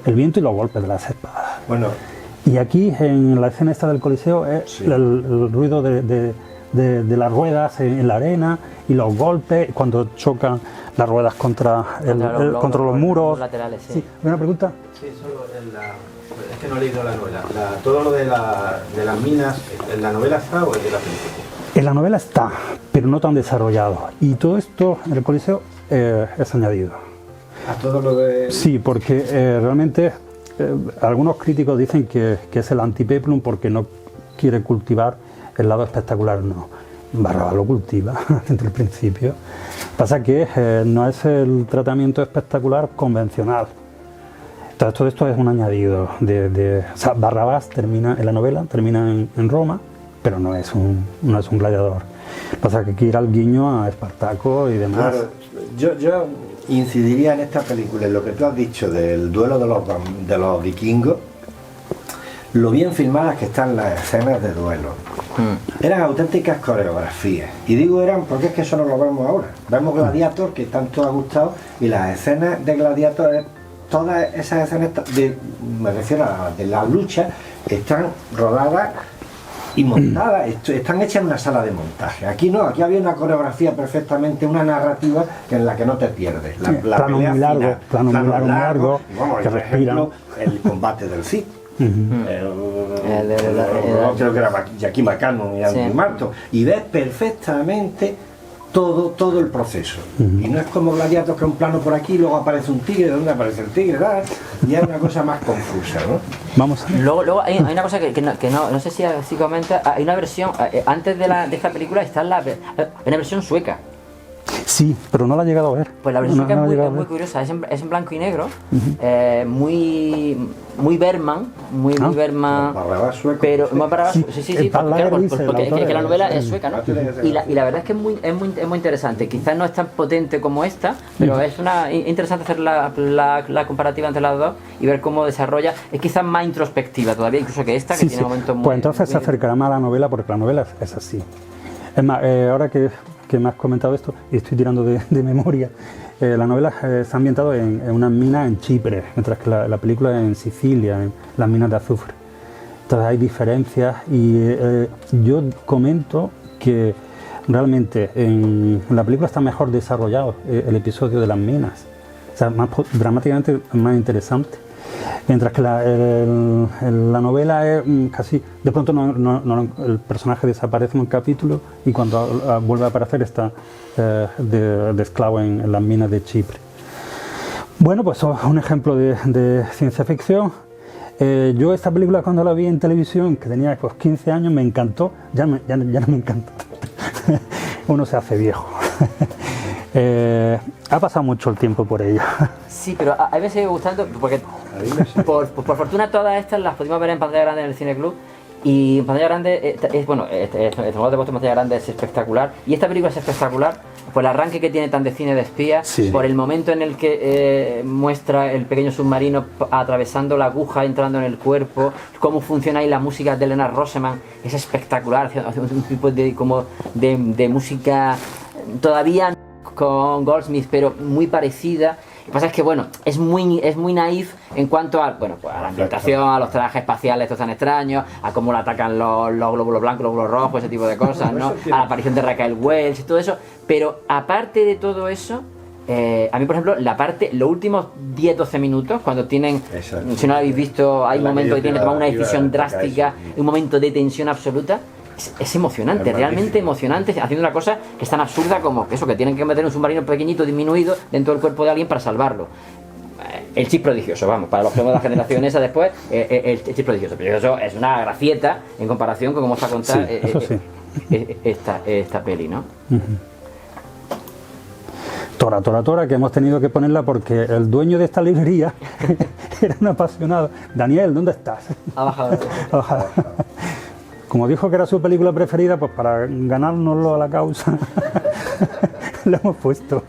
El viento y los golpes de las espadas. Bueno, Y aquí, en la escena esta del Coliseo, es Sí. el ruido de las ruedas en la arena y los golpes cuando chocan las ruedas contra los muros. laterales, sí. Sí, ¿una pregunta? Sí, solo es que no he leído la novela. Todo lo de las minas, ¿en la novela está o es de la película? En la novela está, pero no tan desarrollado. Y todo esto en el Coliseo es añadido. A todo lo de... Sí, porque realmente algunos críticos dicen que es el antipeplum porque no quiere cultivar el lado espectacular. No, Barrabás lo cultiva desde el principio. Pasa que no es el tratamiento espectacular convencional. Entonces todo esto es un añadido. O sea, Barrabás termina en la novela, termina en Roma, pero no es un gladiador. Pasa que aquí irá el guiño a Espartaco y demás. Claro, yo incidiría en esta película, en lo que tú has dicho del duelo de los vikingos, lo bien filmadas que están las escenas de duelo. Eran auténticas coreografías. Y digo eran porque es que eso no lo vemos ahora. Vemos Gladiator, que tanto ha gustado, y las escenas de Gladiator, todas esas escenas, me refiero a de las luchas, están rodadas y montadas, están hechas en una sala de montaje. Aquí no, aquí había una coreografía perfectamente, una narrativa en la que no te pierdes. La Plano pelea muy largo, final, plano muy largo, y vamos, que por respiran. ejemplo, el combate del Cid. El Creo que era Jackie McCannon y Andy Sí. Marto, y ves perfectamente todo el proceso. Y no es como Gladiator, que un plano por aquí, luego aparece un tigre, ¿dónde aparece el tigre? ¿Verdad? Y es una cosa más confusa, ¿no? Vamos a ver. Luego hay una cosa que no sé si comenta, hay una versión, antes de esta película está una versión sueca. Sí, pero no la he llegado a ver. Pues la versión No sueca la he es llegado a muy ver. curiosa, es en blanco y negro, muy Bergman, muy Bergman, Barrabás sueco. pero más Barrabás, Sí, sí, el porque, Lager claro, dice, el porque autor es que la es- novela es sueca, ¿no? tiene que ser Y la verdad es que es muy interesante, quizás no es tan potente como esta, pero es interesante hacer la comparativa entre las dos y ver cómo desarrolla, es quizás más introspectiva todavía incluso que esta, que Sí, tiene sí. momentos muy... Pues entonces se muy- acercará más a la novela porque la novela es así. Es más, ahora que me has comentado esto y estoy tirando de memoria, la novela se ha ambientado en unas minas en Chipre, mientras que la película es en Sicilia, en las minas de azufre. Entonces hay diferencias y yo comento que realmente en la película está mejor desarrollado el episodio de las minas, o sea, dramáticamente más interesante. Mientras que la novela es casi... De pronto el personaje desaparece en un capítulo y cuando vuelve a aparecer está de esclavo en las minas de Chipre. Bueno, pues un ejemplo de ciencia ficción. Yo esta película cuando la vi en televisión, que tenía pues 15 años, me encantó. Ya no me encanta. Uno se hace viejo. Ha pasado mucho el tiempo por ella. Sí, pero a mí me sigue gustando porque por fortuna todas estas las pudimos ver en pantalla grande en el Cine Club y en pantalla grande este modelo de puesto en pantalla grande es espectacular y esta película es espectacular por el arranque que tiene tan de cine de espía, Sí. por el momento en el que muestra el pequeño submarino atravesando la aguja, entrando en el cuerpo, cómo funciona ahí la música de Elena Roseman, es espectacular, hace un tipo de música todavía con Goldsmith, pero muy parecida. Lo que pasa es que, bueno, es muy naif en cuanto a, pues a la ambientación, a los trajes espaciales estos tan extraños, a cómo le atacan los glóbulos blancos, los glóbulos rojos, ese tipo de cosas, ¿no? A la aparición de Raquel Welch y todo eso. Pero aparte de todo eso, a mí, por ejemplo, los últimos 10-12 minutos, cuando tienen, Exacto. si no lo habéis visto, hay La momentos que tienen que tomar una iba decisión a tocar drástica, eso. un momento de tensión absoluta. Es emocionante, Es realmente magnífico. emocionante, haciendo una cosa que es tan absurda como eso, que tienen que meter un submarino pequeñito, disminuido, dentro del cuerpo de alguien para salvarlo. El chip prodigioso, vamos, para los que somos de la generación esa después, el chip prodigioso. Pero eso es una gracieta en comparación con cómo está contada Sí, eso sí. esta peli, ¿no? Tora, que hemos tenido que ponerla porque el dueño de esta librería era un apasionado. Daniel, ¿dónde estás? Ha bajado. Ojalá. Como dijo que era su película preferida, pues para ganárnoslo a la causa, lo hemos puesto.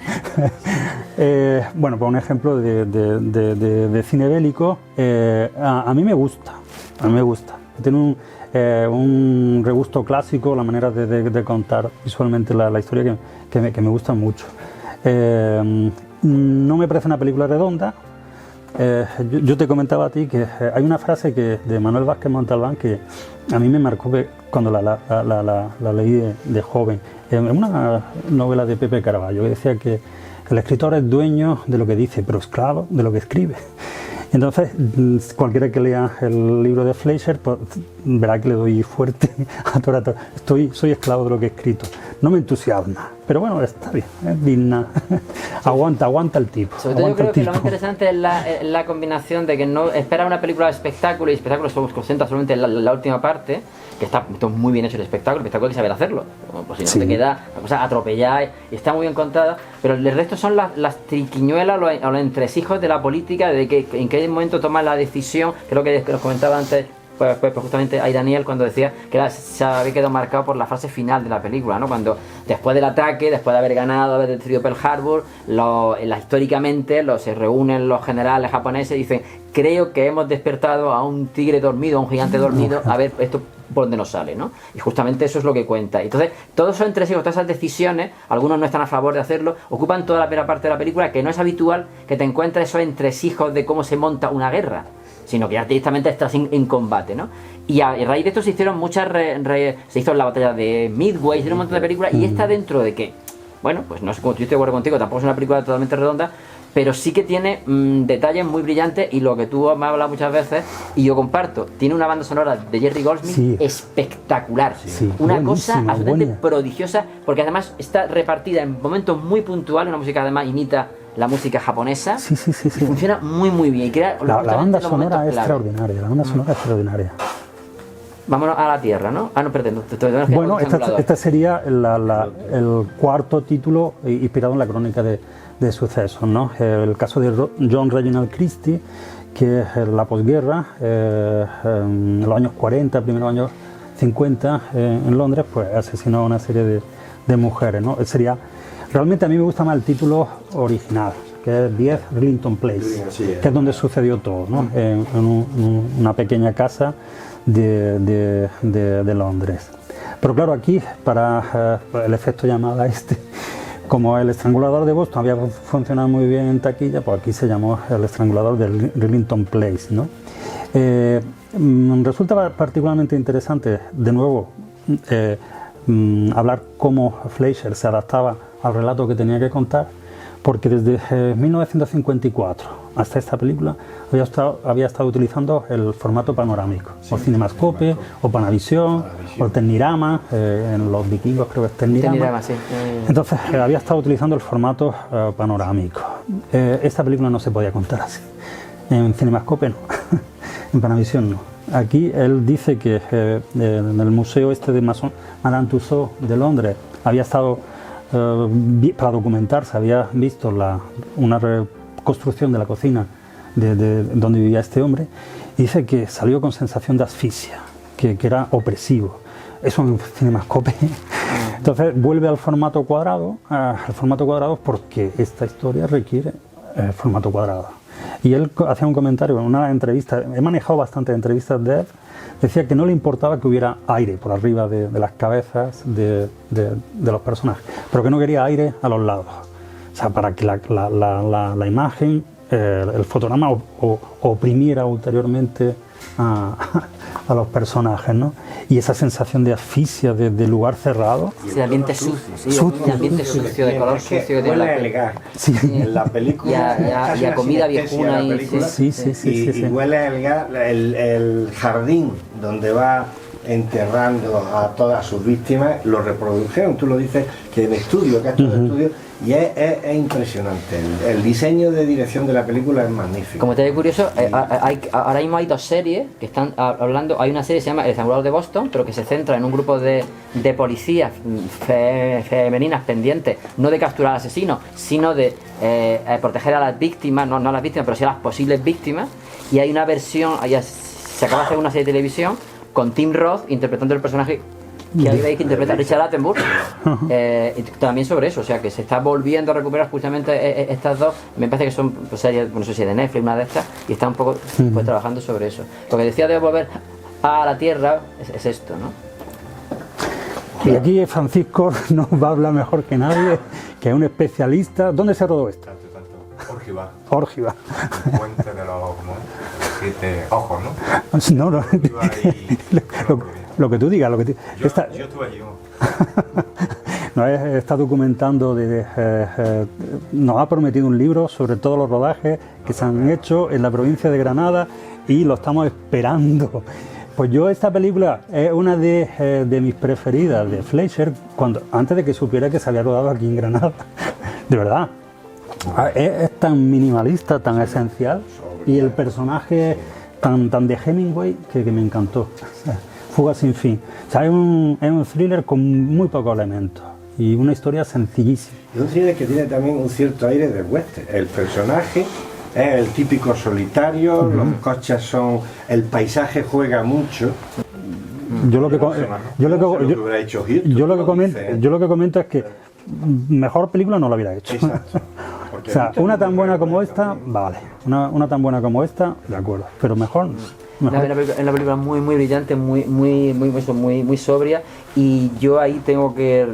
Bueno, pues un ejemplo de cine bélico, a mí me gusta, Tiene un regusto clásico, la manera de contar visualmente la historia que me gusta mucho. No me parece una película redonda, yo te comentaba a ti que hay una frase de Manuel Vázquez Montalbán que a mí me marcó cuando la leí de joven. En una novela de Pepe Carballo que decía que el escritor es dueño de lo que dice, pero esclavo de lo que escribe. Entonces, cualquiera que lea el libro de Fleischer, pues, verá que le doy fuerte a todo rato. Soy esclavo de lo que he escrito. No me entusiasma, pero bueno, está bien, es digna. aguanta el tipo. Sobre todo yo creo que lo más interesante es la combinación de que no espera una película de espectáculo y espectáculo se concentra solamente en la última parte, que está muy bien hecho el espectáculo hay que saber hacerlo, pues si no te queda la cosa atropellada y está muy bien contada, pero el resto son las triquiñuelas o los entresijos de la política, de que en qué momento toma la decisión, creo que os comentaba antes, pues justamente hay Daniel cuando decía que se había quedado marcado por la fase final de la película, ¿no? Cuando después del ataque, después de haber ganado, haber destruido Pearl Harbor, históricamente se reúnen los generales japoneses y dicen, creo que hemos despertado a un tigre dormido, a un gigante dormido, a ver esto por dónde nos sale, ¿no? Y justamente eso es lo que cuenta. Entonces, todos esos entresijos, todas esas decisiones, algunos no están a favor de hacerlo, ocupan toda la primera parte de la película, que no es habitual que te encuentres esos entresijos de cómo se monta una guerra, sino que ya directamente estás en combate, ¿no? Y a raíz de esto se hicieron muchas se hizo la batalla de Midway, se hicieron un montón de películas, y está dentro de que, bueno, pues no sé, como yo estoy de acuerdo contigo, tampoco es una película totalmente redonda, pero sí que tiene detalles muy brillantes, y lo que tú me has hablado muchas veces y yo comparto, tiene una banda sonora de Jerry Goldsmith espectacular, una cosa absolutamente prodigiosa, porque además está repartida en momentos muy puntuales, una música además imita la música japonesa, y funciona muy bien. La banda sonora es extraordinaria, la banda sonora es extraordinaria. Vámonos a la Tierra, ¿no? Ah, no, perdón. Bueno, este sería el cuarto título inspirado en la crónica de sucesos, ¿no? El caso de John Reginald Christie, que en la posguerra, en los años 40, primeros años 50, en Londres, pues asesinó a una serie de mujeres, ¿no? Realmente a mí me gusta más el título original, que es 10 Rillington Place, que es donde sucedió todo, ¿no? En una pequeña casa de Londres. Pero claro, aquí, para el efecto llamada como el estrangulador de Boston había funcionado muy bien en taquilla, pues aquí se llamó el estrangulador de Rillington Place, ¿no? Resulta particularmente interesante, de nuevo, hablar cómo Fleischer se adaptaba al relato que tenía que contar, porque desde 1954 hasta esta película había estado utilizando el formato panorámico, o Cinemascope, o Panavision, o el Tecnirama, en Los Vikingos creo que es Tecnirama. Entonces había estado utilizando el formato panorámico. Esta película no se podía contar así, en Cinemascope no, en Panavision no. Aquí él dice que en el museo de Madame Tussauds de Londres había estado para documentarse, había visto una reconstrucción de la cocina de donde vivía este hombre, y dice que salió con sensación de asfixia, que era opresivo. Eso en Cinemascope. Entonces vuelve al formato cuadrado porque esta historia requiere formato cuadrado. Y él hacía un comentario en una entrevista, he manejado bastantes entrevistas de él, decía que no le importaba que hubiera aire por arriba de las cabezas de los personajes, pero que no quería aire a los lados. O sea, para que la imagen, el fotograma oprimiera ulteriormente a los personajes, ¿no? Y esa sensación de asfixia, de lugar cerrado. El ambiente sucio, el ambiente sucio, de color sucio que tiene en la película. Y a comida viejuna. Y huele el gas, el jardín donde va enterrando a todas sus víctimas, lo reprodujeron, tú lo dices, que en estudio, que ha hecho de estudio, y es impresionante. El diseño de dirección de la película es magnífico. Como te ve curioso, ahora mismo hay dos series que están hablando. Hay una serie que se llama El estrangulador de Boston, pero que se centra en un grupo de policías femeninas pendientes, no de capturar al asesino, sino de proteger a las víctimas, no a las víctimas, pero sí a las posibles víctimas. Y hay una versión, se acaba de hacer una serie de televisión con Tim Roth interpretando el personaje que ahí veis que interpreta Richard Attenborough, también sobre eso, o sea que se está volviendo a recuperar justamente estas dos, me parece que son series, no sé si de Netflix, una de estas, y está un poco pues, trabajando sobre eso. Lo que decía de volver a la Tierra es esto, ¿no? Y aquí Francisco nos va a hablar mejor que nadie, que es un especialista. ¿Dónde se rodó esto? Órgiva. Puente de los 7 ojos, ¿no? No, no. Lo que tú digas, lo que yo estuve allí, ¿no? Está documentando, nos ha prometido un libro sobre todos los rodajes que se han hecho en la provincia de Granada y lo estamos esperando. Pues yo esta película es una de mis preferidas de Fleischer, antes de que supiera que se había rodado aquí en Granada. De verdad. Es tan minimalista, tan esencial, y el personaje tan de Hemingway que me encantó. Fuga sin fin. O sea, es un thriller con muy pocos elementos y una historia sencillísima. Es un thriller que tiene también un cierto aire de western. El personaje es el típico solitario, los coches son... El paisaje juega mucho. Yo lo que comento es que mejor película no la hubiera hecho. Exacto. O sea, una tan buena como esta, vale. Una tan buena como esta, de acuerdo. Pero mejor. Es una película muy brillante, muy sobria, y yo ahí tengo que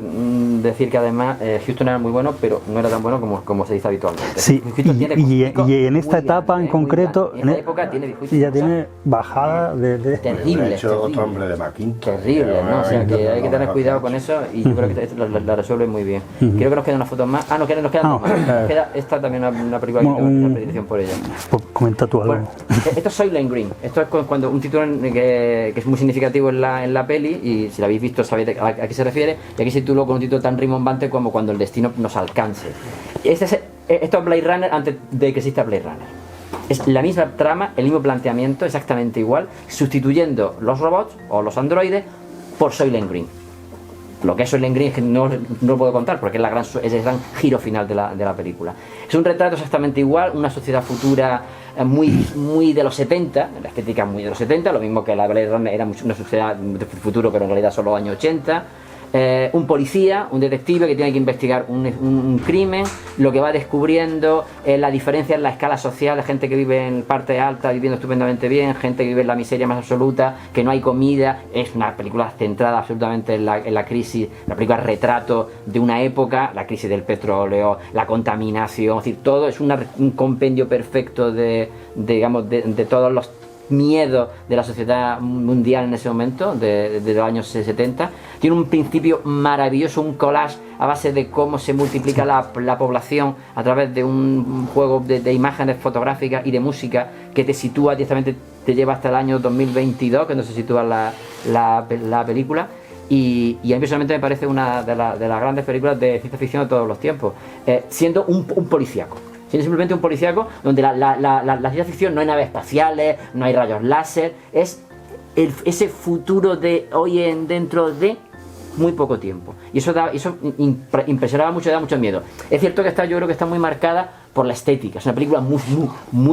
decir que además Huston era muy bueno, pero no era tan bueno como se dice habitualmente. Sí, y en esta etapa en concreto, en esta época tiene bajada de terrible. De hecho, otro hombre de Macintosh. Terrible, ¿no? O sea, que hay que tener cuidado con eso, y yo creo que la resuelve muy bien. Creo que nos quedan unas fotos más. Nos quedan dos más. Nos queda esta también una película que tengo mucha predilección por ella. Pues comenta tú algo. Bueno, esto es Soylent Green. Esto es cuando un título que es muy significativo en la peli, y si la habéis visto sabéis a qué se refiere, y aquí se tituló con un título tan rimbombante como Cuando el destino nos alcance. Esto es Blade Runner antes de que exista Blade Runner. Es la misma trama, el mismo planteamiento, exactamente igual, sustituyendo los robots o los androides por Soylent Green. Lo que es Soylent Green es que no lo puedo contar porque es el gran giro final de la película. Es un retrato exactamente igual, una sociedad futura muy de los 70, la estética muy de los 70, lo mismo que la Blade Runner era una sociedad de futuro, pero en realidad solo años 80. Un policía, un detective que tiene que investigar un crimen, lo que va descubriendo, la diferencia en la escala social de gente que vive en parte alta viviendo estupendamente bien, gente que vive en la miseria más absoluta, que no hay comida. Es una película centrada absolutamente en la crisis, la película retrato de una época, la crisis del petróleo, la contaminación, es decir, todo es un compendio perfecto de todos los miedo de la sociedad mundial en ese momento, de los años 70. Tiene un principio maravilloso, un collage a base de cómo se multiplica la población a través de un juego de imágenes fotográficas y de música que te sitúa directamente, te lleva hasta el año 2022, que no se sitúa la película. Y a mí personalmente me parece una de las grandes películas de ciencia ficción de todos los tiempos, siendo un policíaco. Siendo simplemente un policíaco donde la ciencia ficción no hay naves espaciales, no hay rayos láser, es ese futuro de hoy dentro de muy poco tiempo. Y eso impresionaba mucho, da mucho miedo. Es cierto que yo creo que está muy marcada por la estética. Es una película muy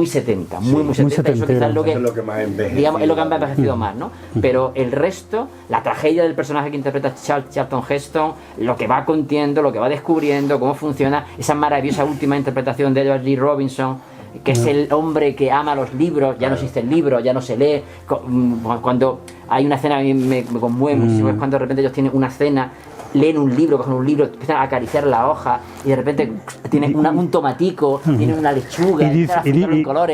70, muy 70. Eso quizás es lo que más envejecido, digamos, es lo que ha envejecido más, ¿no? Pero el resto, la tragedia del personaje que interpreta Charlton Heston, lo que va contiendo, lo que va descubriendo, cómo funciona, esa maravillosa última interpretación de Edward G. Robinson, que es el hombre que ama los libros, ya no existe el libro, ya no se lee. Cuando hay una escena, a mí me conmueve muchísimo, es cuando de repente ellos tienen una cena, leen un libro, cogen un libro, empiezan a acariciar la hoja y de repente tienen un tomatico, tienen una lechuga, y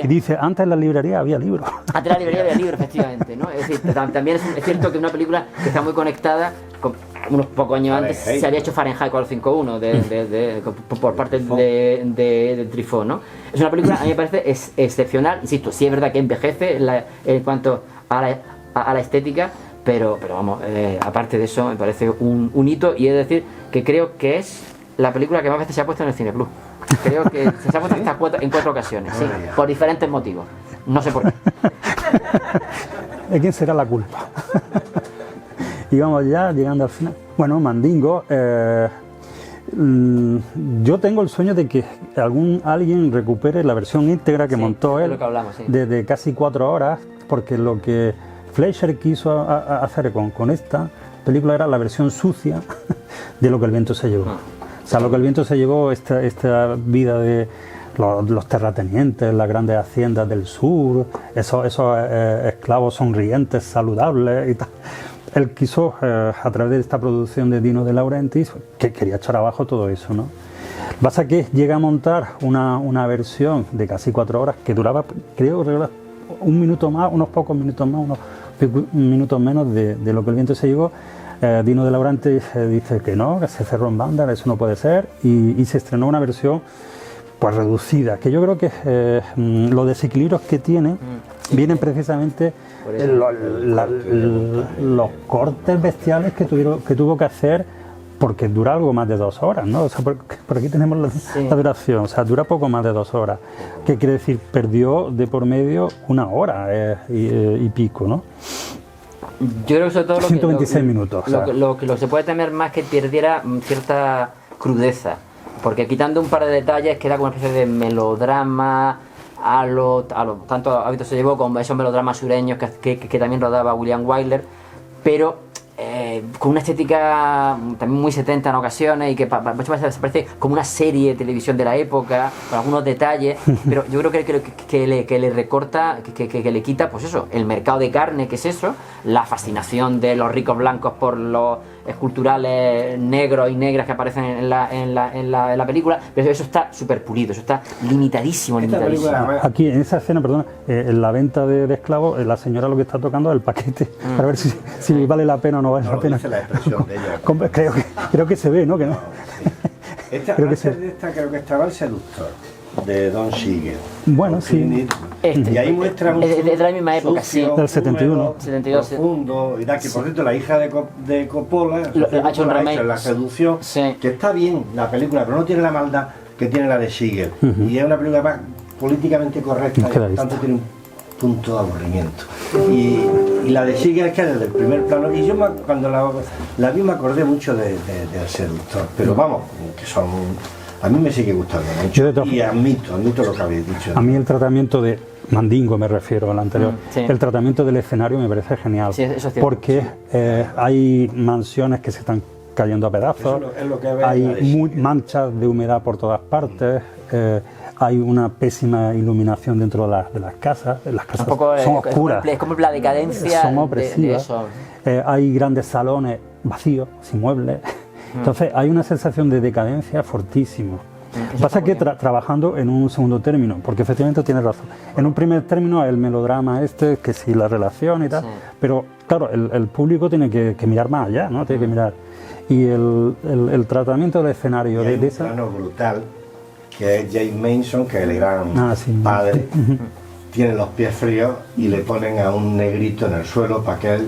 dice, antes en la librería había libros. Antes en la librería había libros, efectivamente, ¿no? Es decir, también es cierto que una película que está muy conectada con, unos pocos años antes se había hecho Fahrenheit 451 por parte de Truffaut, ¿no? Es una película, a mí me parece excepcional, insisto, sí es verdad que envejece en cuanto a la estética, pero vamos, aparte de eso me parece un hito, y es decir que creo que es la película que más veces se ha puesto en el Cineclub. Creo que se ha puesto en 4 ocasiones, sí, por diferentes motivos, no sé por qué. ¿De quién será la culpa? Y vamos ya llegando al final. Bueno, Mandingo, yo tengo el sueño de que alguien recupere la versión íntegra que montó él, de casi 4 horas, porque lo que Fleischer quiso hacer con esta película era la versión sucia de Lo que el viento se llevó. O sea, Lo que el viento se llevó, esta vida de los terratenientes, las grandes haciendas del sur, esos esclavos sonrientes, saludables y tal. Él quiso, a través de esta producción de Dino De Laurentiis, que quería echar abajo todo eso, ¿no? Pasa que llega a montar una versión de casi 4 horas que duraba, creo, un minuto más, unos pocos minutos más, unos minutos menos de lo que el viento se llevó. Dino de Laurentiis dice que no, que se cerró en banda, eso no puede ser, y se estrenó una versión pues reducida, que yo creo que los desequilibrios que tiene vienen precisamente los cortes bestiales que tuvo que hacer, porque dura algo más de 2 horas, ¿no? O sea, por aquí tenemos la duración, o sea, dura poco más de 2 horas. ¿Qué quiere decir? Perdió de por medio 1 hora y pico, ¿no? Yo creo que sobre todo 126 minutos. Lo que se puede temer más que perdiera cierta crudeza, porque quitando un par de detalles queda como una especie de melodrama tanto hábito se llevó con esos melodramas sureños que también rodaba William Wyler, pero con una estética también muy 70 en ocasiones, y que muchas veces parece como una serie de televisión de la época, con algunos detalles, pero yo creo que le recorta, que le quita, pues eso, el mercado de carne, que es eso, la fascinación de los ricos blancos por los esculturales negros y negras que aparecen en la película, pero eso está súper pulido, eso está limitadísimo. Aquí en esa escena, perdona, en la venta de esclavos, la señora lo que está tocando es el paquete, para ver si vale la pena o no vale la pena. Dice la expresión de ella. Creo que se ve, ¿no? Que no. Creo que estaba El seductor, de Don Siegel. Bueno, sí. Y ahí muestra un de la misma época, sucio, sí. Del 71. 72, profundo, y da que por cierto la hija de Coppola ha hecho un remake, La seducción, que está bien la película, pero no tiene la maldad que tiene la de Siegel. Y es una película más políticamente correcta, y por tanto tiene un punto de aburrimiento. Y la de Siegel es que desde el primer plano, y yo cuando la vi me acordé mucho del seductor, pero vamos, que son... A mí me sigue gustando mucho, y admito lo que habéis dicho. A mí el tratamiento de Mandingo, me refiero al anterior, el tratamiento del escenario me parece genial, eso es cierto, porque hay mansiones que se están cayendo a pedazos, hay manchas de humedad por todas partes, hay una pésima iluminación dentro de las casas son oscuras, es como la decadencia, son opresivas, hay grandes salones vacíos, sin muebles. Entonces hay una sensación de decadencia fortísima. Pasa que trabajando en un segundo término, porque efectivamente tienes razón. En un primer término el melodrama que sí, la relación y tal, pero claro, el público tiene que mirar más allá, ¿no? Tiene que mirar. Y el tratamiento del escenario de esa... un plano brutal, que es James Mason, que es el gran padre, tiene los pies fríos y le ponen a un negrito en el suelo para que él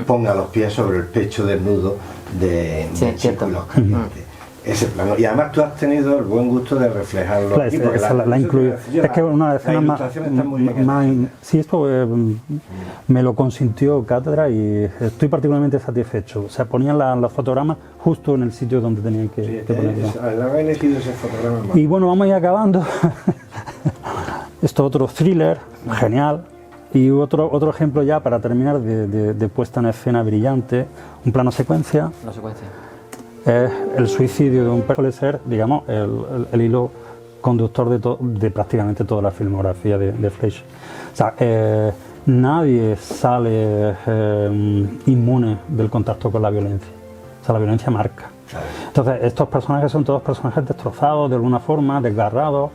ponga los pies sobre el pecho desnudo de Círculos Calientes. Ese plano. Y además tú has tenido el buen gusto de reflejarlo claro, aquí, porque la incluyo. Es que una escena más sí, esto me lo consintió Cátedra y estoy particularmente satisfecho. O sea, ponían los fotogramas justo en el sitio donde tenían que ponerlos. Había elegido ese fotograma. Y bueno, vamos a ir acabando. Esto otro thriller, genial. Y otro ejemplo ya para terminar de puesta en escena brillante, un plano secuencia. Una secuencia. Es el suicidio de un personaje, suele ser, digamos, el hilo conductor de prácticamente toda la filmografía de Fleischer. O sea, nadie sale inmune del contacto con la violencia. O sea, la violencia marca. Entonces, estos personajes son todos personajes destrozados de alguna forma, desgarrados.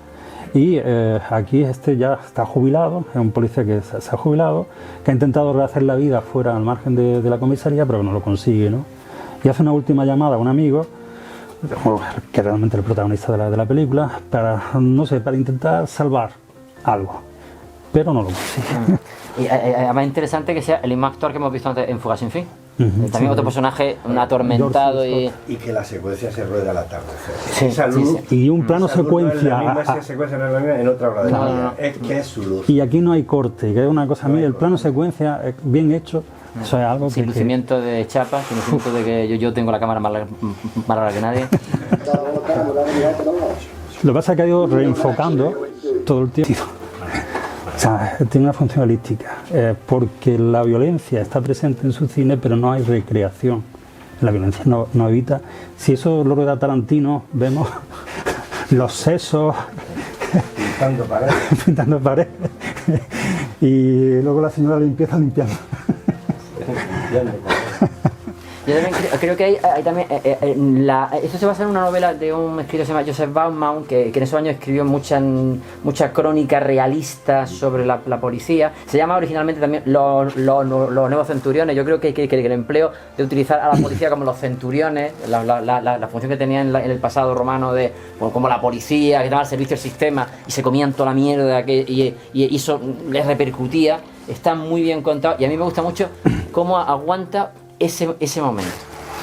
Y aquí ya está jubilado, es un policía que se ha jubilado, que ha intentado rehacer la vida fuera al margen de la comisaría, pero que no lo consigue, ¿no? Y hace una última llamada a un amigo, que es realmente el protagonista de la película, para intentar salvar algo, pero no lo consigue. Y además interesante que sea el mismo actor que hemos visto antes en Fuga sin fin. También otro personaje, un atormentado y que la secuencia se rueda al atardecer. Sí, esa luz, y un plano secuencia. No es la misma secuencia en otra hora de la vida. Es que es su luz. Y aquí no hay corte, que es una cosa mía. El plano secuencia bien hecho. Eso es algo sin lucimiento de chapa, sin lucimiento de que yo tengo la cámara más larga que nadie. Lo que pasa es que ha ido reenfocando todo el tiempo. O sea, tiene una función holística, porque la violencia está presente en su cine, pero no hay recreación. La violencia no evita. Si eso lo rueda Tarantino, vemos los sesos pintando paredes y luego la señora limpiando. Yo también creo que hay también... esto se basa en una novela de un escritor que se llama Joseph Baumgarten, que en esos años escribió muchas crónicas realistas sobre la policía. Se llama originalmente también Los Nuevos Centuriones. Yo creo que el empleo de utilizar a la policía como los centuriones, la función que tenía en el pasado romano de como la policía, que estaba al servicio del sistema y se comían toda la mierda y eso les repercutía, está muy bien contado. Y a mí me gusta mucho cómo aguanta ese momento,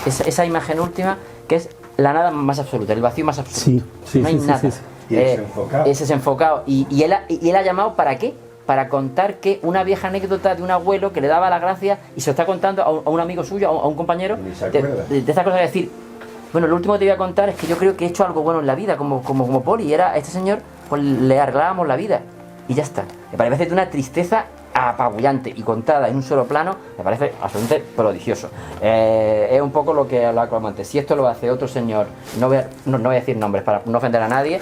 esa imagen última, que es la nada más absoluta, el vacío más absoluto. No hay nada. Y desenfocado. Es desenfocado. Y él ha llamado, ¿para qué? Para contar que una vieja anécdota de un abuelo que le daba las gracias y se lo está contando a un amigo suyo, a un compañero, de esta cosa de decir, bueno, lo último que te voy a contar es que yo creo que he hecho algo bueno en la vida, como Poli, y era a este señor, pues le arreglábamos la vida y ya está. Me parece de una tristeza apabullante y contada en un solo plano, me parece absolutamente prodigioso. Es un poco lo que hablaba antes. Si esto lo hace otro señor, no voy a decir nombres para no ofender a nadie.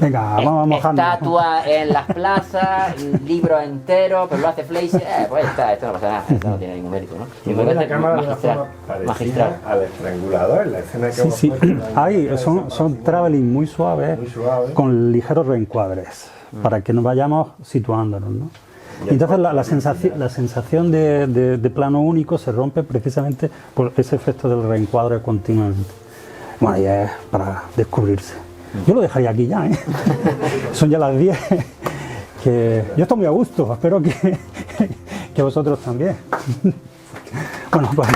Venga, vamos a mojarnos. Estatua en las plazas, libro entero, pero lo hace Fleischer, pues está, esto no pasa nada, esto no tiene ningún mérito, ¿no? Y mueve la cámara de una forma parecida al estrangulador, la escena que hemos puesto. Ahí son traveling muy suaves, con ligeros reencuadres, para que nos vayamos situándonos, ¿no? Y entonces la sensación de plano único se rompe precisamente por ese efecto del reencuadre continuamente. Bueno, ya es para descubrirse. Yo lo dejaría aquí ya, ¿eh? Son ya las 10. Yo estoy muy a gusto, espero que vosotros también. Bueno, pues...